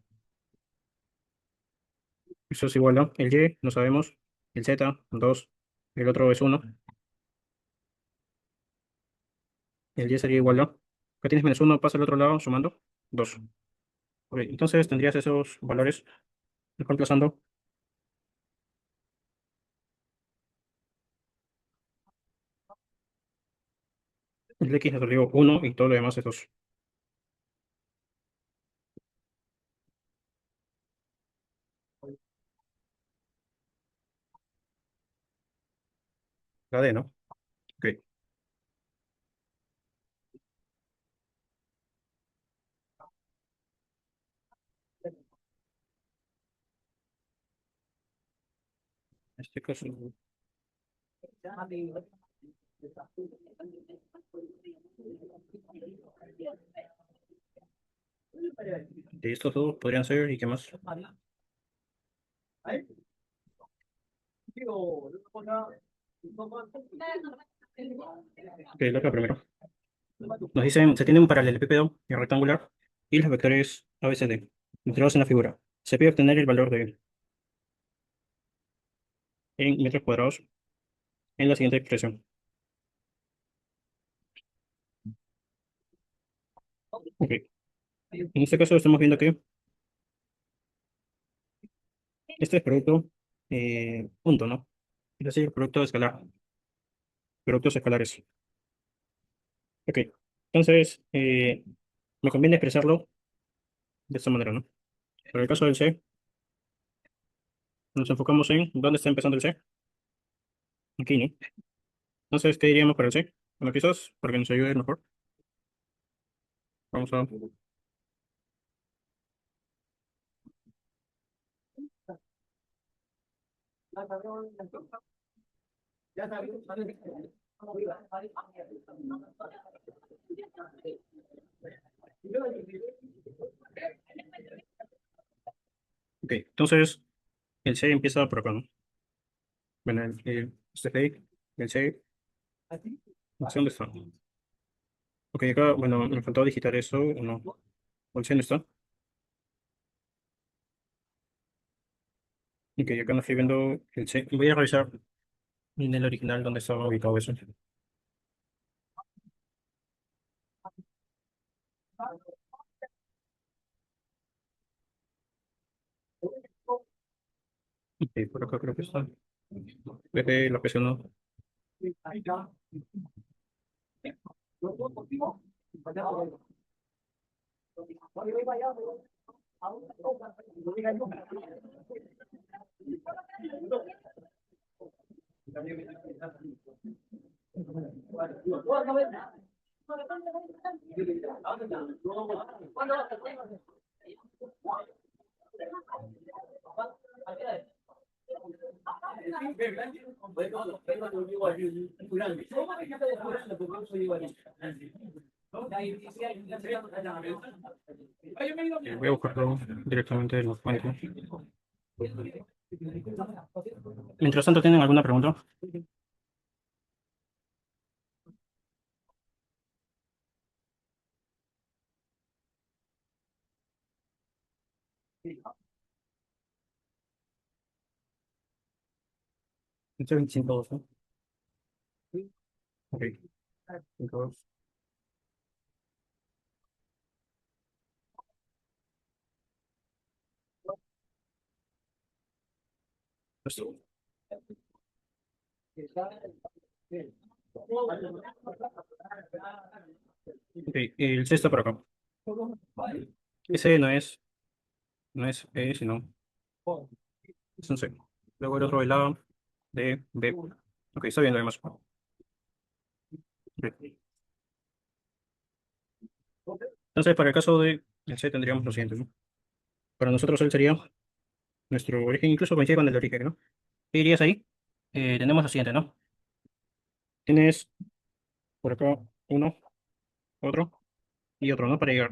Eso es igual a el y, no sabemos, el z, 2, el otro es 1, el y sería igual a, acá tienes menos 1, pasa al otro lado sumando 2. Ok, entonces tendrías esos valores reemplazando el x nos salió 1 y todo lo demás es 2. La d, ¿no? Ok, en este caso, de estos dos podrían ser, ¿y qué más? Ok, la otra primero. Nos dicen, se tiene un paralelepípedo rectangular y los vectores ABCD, mostrados en la figura. Se pide obtener el valor de en metros cuadrados en la siguiente expresión. Ok, en este caso estamos viendo que este es producto punto, ¿no? Es decir, producto escalar, productos escalares. Ok, entonces me conviene expresarlo de esta manera, ¿no? Para el caso del C, nos enfocamos en dónde está empezando el C. Aquí, ¿no? Entonces, ¿qué diríamos para el C? Bueno, quizás, para que nos ayude mejor, vamos a... Ok, entonces, El C empieza por acá, ¿no? Bueno, este C, el C, no sé dónde está. Ok, acá, bueno, me faltó digitar eso, o no. ¿El C no está? Ok, acá no estoy viendo el C. Voy a revisar en el original dónde estaba ubicado eso. Ok, por acá creo que está. BP, la PC no. Voy a buscarlo directamente en la fuente. Mientras tanto, ¿tienen alguna pregunta? Este 25, ¿no? Ok, 5, esto. Ok, el C está por acá. Ese no es E, sino es un C. Luego el otro es la D, B. Ok, está bien, lo demás. Ok. Entonces, para el caso de el C tendríamos lo siguiente, ¿no? Para nosotros él sería nuestro origen, incluso coincide con el origen, ¿no? ¿Qué dirías ahí? Tenemos lo siguiente, ¿no? Tienes por acá uno, otro y otro, ¿no? Para llegar.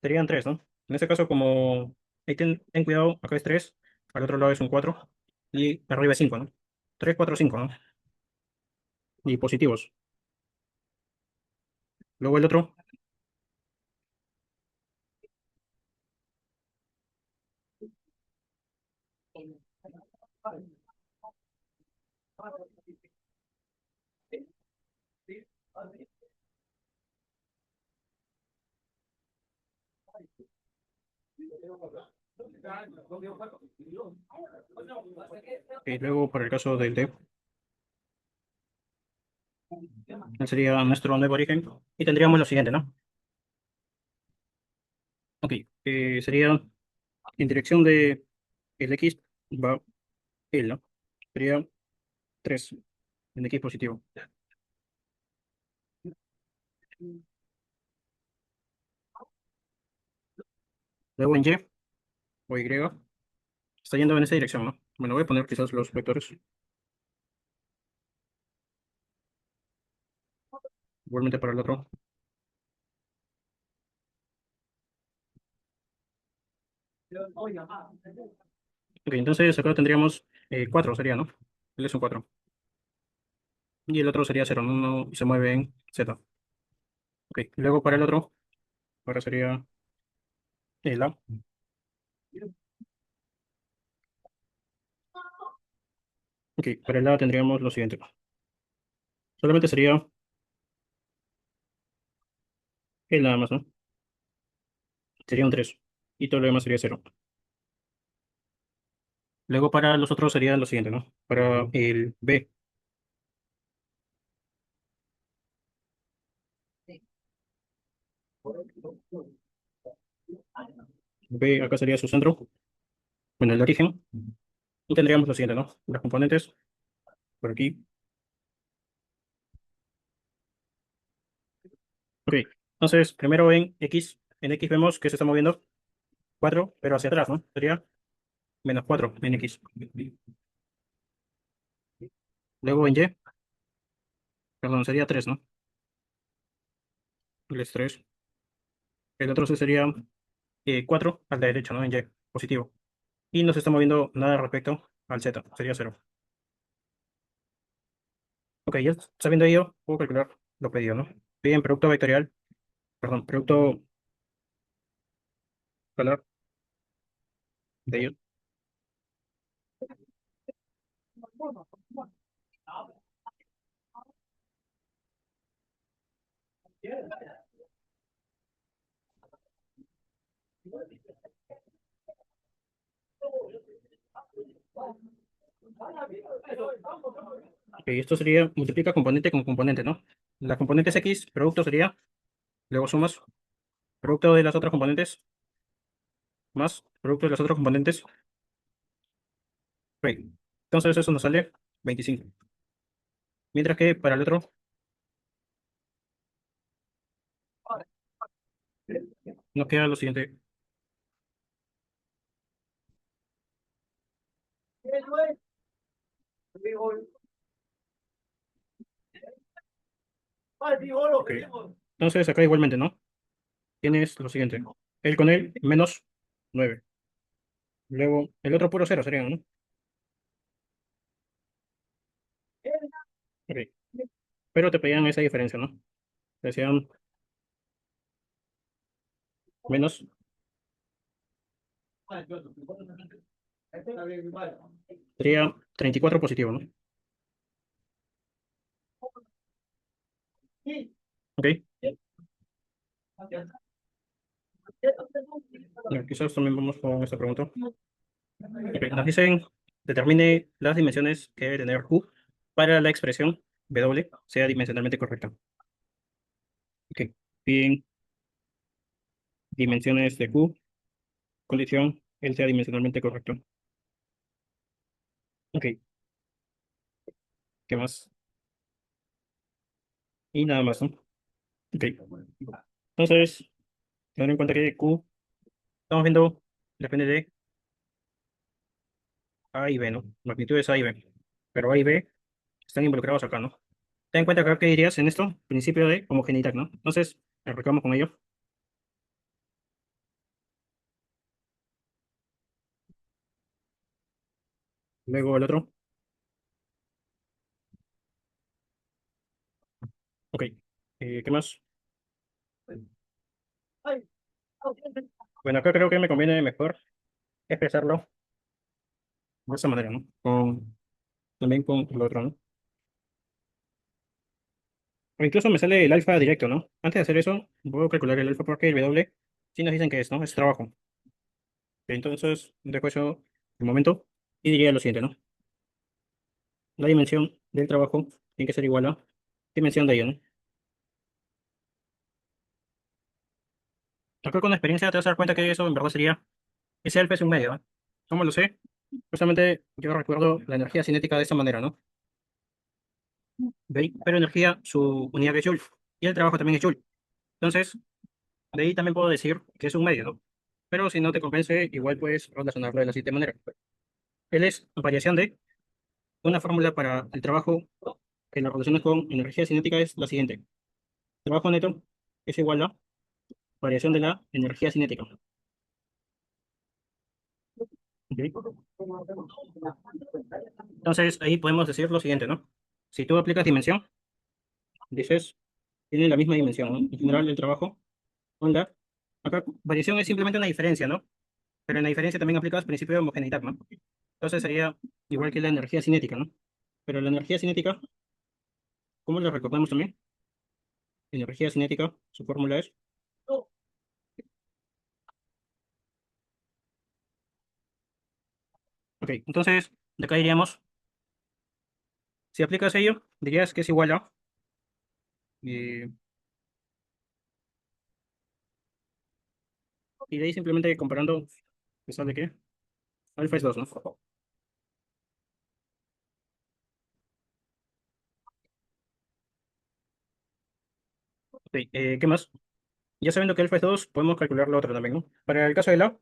Serían tres, ¿no? En este caso, como ahí ten cuidado, acá es tres, al otro lado es un cuatro y arriba es cinco, ¿no? Tres, cuatro, cinco, ¿no? Y positivos. Luego el otro, y luego para el caso del D, él sería nuestro nuevo origen. Y tendríamos lo siguiente, ¿no? Ok, sería en dirección de el X va el, ¿no? Sería 3 en X positivo. Luego en Y o Y está yendo en esa dirección, ¿no? Bueno, voy a poner quizás los vectores. Igualmente para el otro. Ok, entonces acá tendríamos 4 sería, ¿no? Él es un 4. Y el otro sería cero, ¿no? Uno se mueve en Z. Ok, luego para el otro, ahora sería el A. Ok, para el A tendríamos lo siguiente. Solamente sería el nada más, ¿no? Sería un 3. Y todo lo demás sería cero. Luego para los otros sería lo siguiente, ¿no? Para el B. B acá sería su centro. Bueno, el origen. Y tendríamos lo siguiente, ¿no? Las componentes por aquí. Ok, entonces primero en X vemos que se está moviendo 4 pero hacia atrás, ¿no? Sería menos 4 en X. Luego en Y, perdón, sería 3, ¿no? El es 3. El otro sí sería 4 a la derecha, ¿no? En Y, positivo. y no se está moviendo nada respecto al Z, sería cero. Ok, ya sabiendo ello, puedo calcular lo pedido, ¿no? Piden producto vectorial, perdón, producto escalar de ellos. Ok, esto sería, multiplica componente con componente, ¿no? La componente es X, producto sería, luego sumas, producto de las otras componentes, más producto de las otras componentes. Ok, entonces eso nos sale 25. Mientras que para el otro nos queda lo siguiente. Ok, entonces acá igualmente, ¿no? Tienes lo siguiente. El con el menos 9. Luego el otro puro cero sería, ¿no? Ok, pero te pedían esa diferencia, ¿no? Te decían menos, sería 34 positivo, ¿no? Ok, ya, quizás también vamos con esta pregunta. Ok, nos dicen, determine las dimensiones que debe tener Q para la expresión W sea dimensionalmente correcta. Ok, bien, dimensiones de Q, condición, él sea dimensionalmente correcto. Ok, ¿qué más? Y nada más, ¿no? Ok, entonces, tener en cuenta que Q, estamos viendo, depende de A y B, ¿no? Magnitudes A y B. Pero A y B están involucrados acá, ¿no? Ten en cuenta acá que dirías en esto, principio de homogeneidad, ¿no? Entonces, arrancamos con ello. Luego el otro. Ok, ¿qué más? Bueno, acá creo que me conviene mejor expresarlo de esa manera, ¿no? También con el otro, ¿no? O incluso me sale el alfa directo, ¿no? Antes de hacer eso, puedo calcular el alfa porque el W, si nos dicen que es, ¿no? Es trabajo. Entonces, dejo eso de momento y diría lo siguiente, ¿no? La dimensión del trabajo tiene que ser igual a dimensión de ello, ¿no? Acá con la experiencia te vas a dar cuenta que eso en verdad sería, ese alfa es un medio, ¿no? ¿Cómo lo sé? Justamente yo recuerdo la energía cinética de esta manera, ¿no? ¿Veis? Pero energía, su unidad es Joule. Y el trabajo también es Joule. Entonces, de ahí también puedo decir que es un medio, ¿no? Pero si no te convence, igual puedes relacionarlo de la siguiente manera. Él es variación de una fórmula para el trabajo que la relaciones con energía cinética es la siguiente. Trabajo neto es igual a variación de la energía cinética. ¿Ok? Entonces, ahí podemos decir lo siguiente, ¿no? Si tú aplicas dimensión, dices, tiene la misma dimensión, ¿no? En general, el trabajo, onda, acá variación es simplemente una diferencia, ¿no? Pero en la diferencia también aplicas principio de homogeneidad, ¿no? Entonces sería igual que la energía cinética, ¿no? Pero la energía cinética, ¿cómo la recordamos también? Energía cinética, su fórmula es. Ok, entonces, de acá diríamos, si aplicas ello, dirías que es igual a, eh, y de ahí simplemente comparando, ¿me sale qué? Alfa es 2, ¿no? Ok, ¿qué más? Ya sabiendo que alfa es 2, podemos calcular lo otro también, ¿no? Para el caso de la,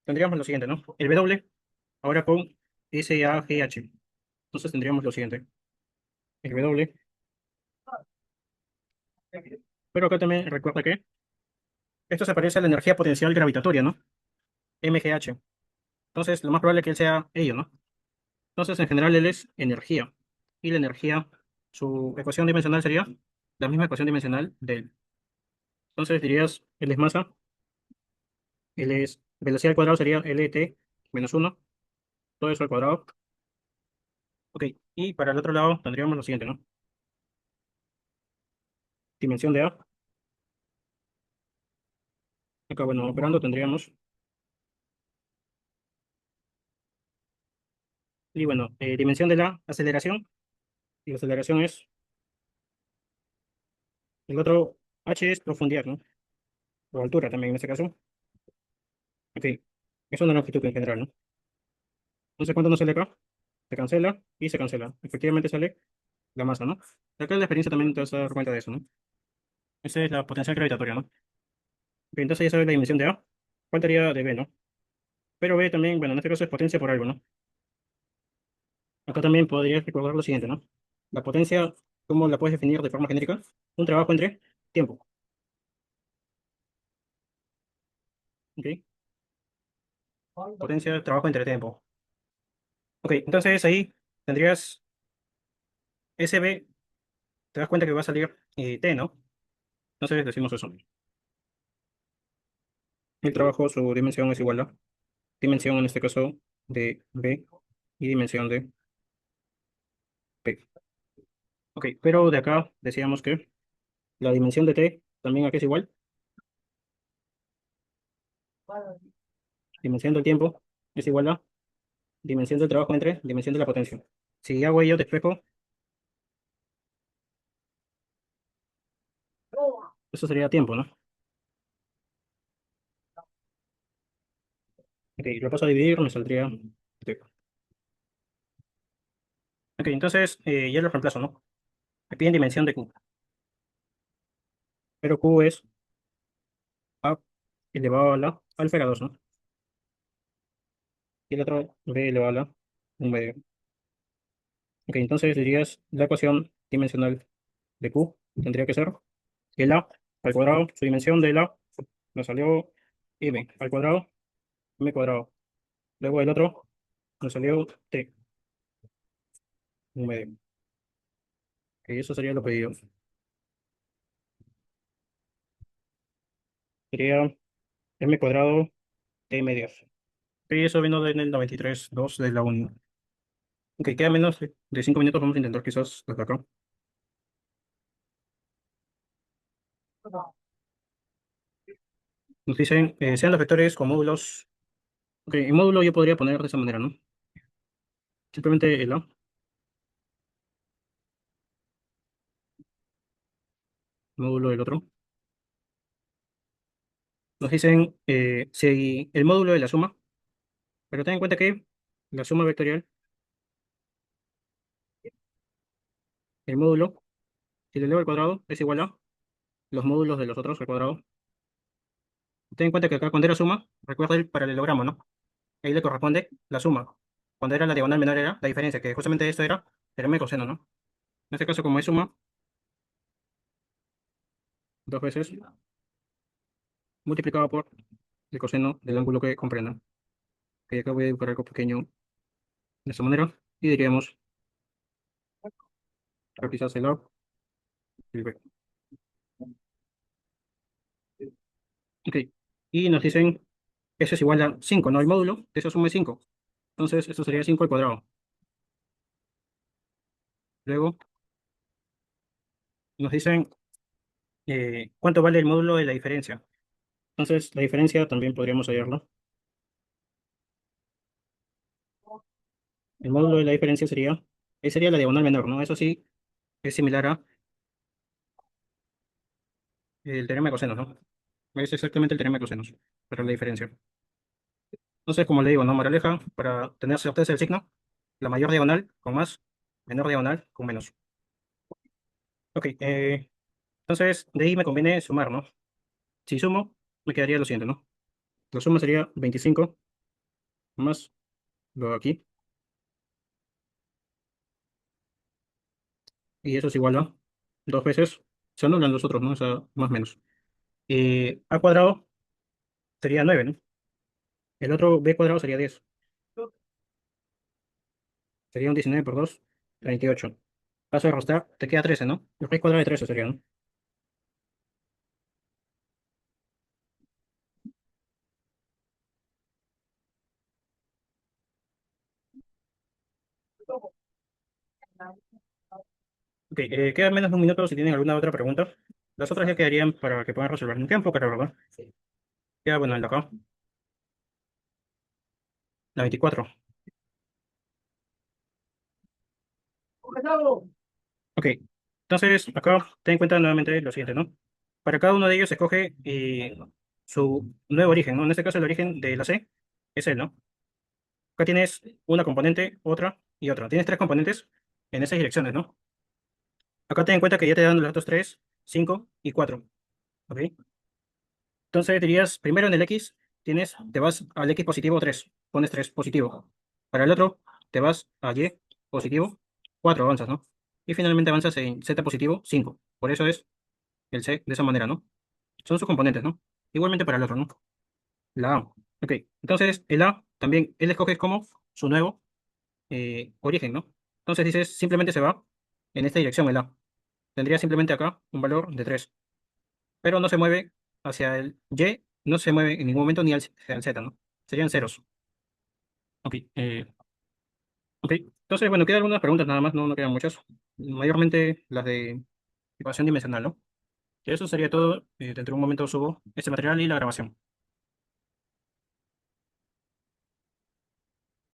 tendríamos lo siguiente, ¿no? El W, ahora con SAGH. Entonces tendríamos lo siguiente. El W, pero acá también recuerda que esto se parece a la energía potencial gravitatoria, ¿no? MGH. Entonces, lo más probable es que él sea ello, ¿no? Entonces, en general, él es energía. Y la energía, su ecuación dimensional sería la misma ecuación dimensional de él. Entonces, dirías, él es masa, él es velocidad al cuadrado sería LT menos uno, todo eso al cuadrado. Ok, y para el otro lado tendríamos lo siguiente, ¿no? Dimensión de A. Acá, bueno, operando tendríamos, y bueno, dimensión de la aceleración. Y la aceleración es, el otro H es profundidad, ¿no? O altura también en este caso. Ok, es una longitud en general, ¿no? Entonces, ¿cuánto nos sale acá? Se cancela y se cancela. Efectivamente sale la masa, ¿no? Acá en la experiencia también te vas a dar cuenta de eso, ¿no? Esa es la potencial gravitatoria, ¿no? Ok, entonces ya sabes la dimensión de A. Faltaría de B, ¿no? Pero B también, bueno, en este caso es potencia por algo, ¿no? Acá también podrías recordar lo siguiente, ¿no? La potencia, ¿cómo la puedes definir de forma genérica? Un trabajo entre tiempo, ¿ok? Potencia, trabajo entre tiempo. Ok, entonces ahí tendrías SB, te das cuenta que va a salir T, ¿no? Entonces decimos eso. El trabajo, su dimensión es igual a dimensión, en este caso, de B y dimensión de P. Ok, pero de acá decíamos que la dimensión de T también aquí es igual. Dimensión del tiempo es igual a dimensión del trabajo entre dimensión de la potencia. Si hago ello, despejo, eso sería tiempo, ¿no? Ok, lo paso a dividir, me saldría T. Ok, entonces ya lo reemplazo, ¿no? Me piden dimensión de Q, pero Q es A elevado a la alfa 2, ¿no? Y el otro B elevado a la 1 medio. Ok, entonces dirías la ecuación dimensional de Q tendría que ser el A al cuadrado, su dimensión del A nos salió M al cuadrado, M cuadrado. Luego el otro nos salió T, 1 medio. Ok, eso sería lo pedido. Sería M cuadrado T medias. Ok, eso vino en el 93.2 de la 1. Ok, queda menos de 5 minutos, vamos a intentar quizás desde acá. Nos dicen, sean los vectores con módulos. Ok, en módulo yo podría poner de esa manera, ¿no? Simplemente el A, módulo del otro. Nos dicen si el módulo de la suma, pero ten en cuenta que la suma vectorial, el módulo, si le elevo al cuadrado, es igual a los módulos de los otros al cuadrado. Ten en cuenta que acá cuando era suma, recuerda el paralelogramo, ¿no? Ahí le corresponde la suma. Cuando era la diagonal menor era la diferencia, que justamente esto era teorema de coseno, ¿no? En este caso, como es suma, dos veces multiplicado por el coseno del ángulo que comprenda. Que acá voy a dibujar algo pequeño de esta manera. Y diríamos, quizás el A y el B. Ok. Y nos dicen, eso es igual a 5, ¿no? El módulo de esa suma es 5. Entonces, esto sería 5 al cuadrado. Luego, nos dicen cuánto vale el módulo de la diferencia. Entonces, la diferencia también podríamos hallarlo. El módulo de la diferencia sería la diagonal menor, ¿no? Eso sí, es similar a el teorema de cosenos, ¿no? Es exactamente el teorema de cosenos, pero la diferencia. Entonces, como le digo, ¿no? Moraleja, para tener certeza del signo, la mayor diagonal con más, menor diagonal con menos. Ok, entonces de ahí me conviene sumar, ¿no? Si sumo, me quedaría lo siguiente, ¿no? La suma sería 25 más lo de aquí, y eso es igual a 2 veces, se anulan los otros, ¿no? O sea, más o menos. A cuadrado sería 9, ¿no? El otro b cuadrado sería 10. Sería un 19 por 2, 38. Paso a restar, te queda 13, ¿no? La raíz cuadrada de 13 sería, ¿no? Ok, queda menos de un minuto si tienen alguna otra pregunta. Las otras ya quedarían para que puedan resolver. No quedan pocas, la verdad. Queda, bueno, el de acá, la 24. Ok, entonces acá ten en cuenta nuevamente lo siguiente, ¿no? Para cada uno de ellos se escoge su nuevo origen, ¿no? En este caso el origen de la C es el, ¿no? Acá tienes una componente, otra y otra. Tienes tres componentes en esas direcciones, ¿no? Acá ten en cuenta que ya te dan los datos 3, 5 y 4, ¿ok? Entonces dirías, primero en el X te vas al X positivo 3, pones 3 positivo. Para el otro te vas a Y positivo 4, avanzas, ¿no? Y finalmente avanzas en Z positivo 5. Por eso es el C de esa manera, ¿no? Son sus componentes, ¿no? Igualmente para el otro, ¿no? La A. Ok, entonces el A también, él escoge como su nuevo origen, ¿no? Entonces dices, simplemente se va en esta dirección el A. Tendría simplemente acá un valor de 3, pero no se mueve hacia el Y, no se mueve en ningún momento ni hacia el Z, ¿no? Serían ceros. Ok, ok. Entonces, bueno, quedan algunas preguntas nada más, no, no quedan muchas. Mayormente las de ecuación dimensional, ¿no? Y eso sería todo. Dentro de un momento subo este material y la grabación.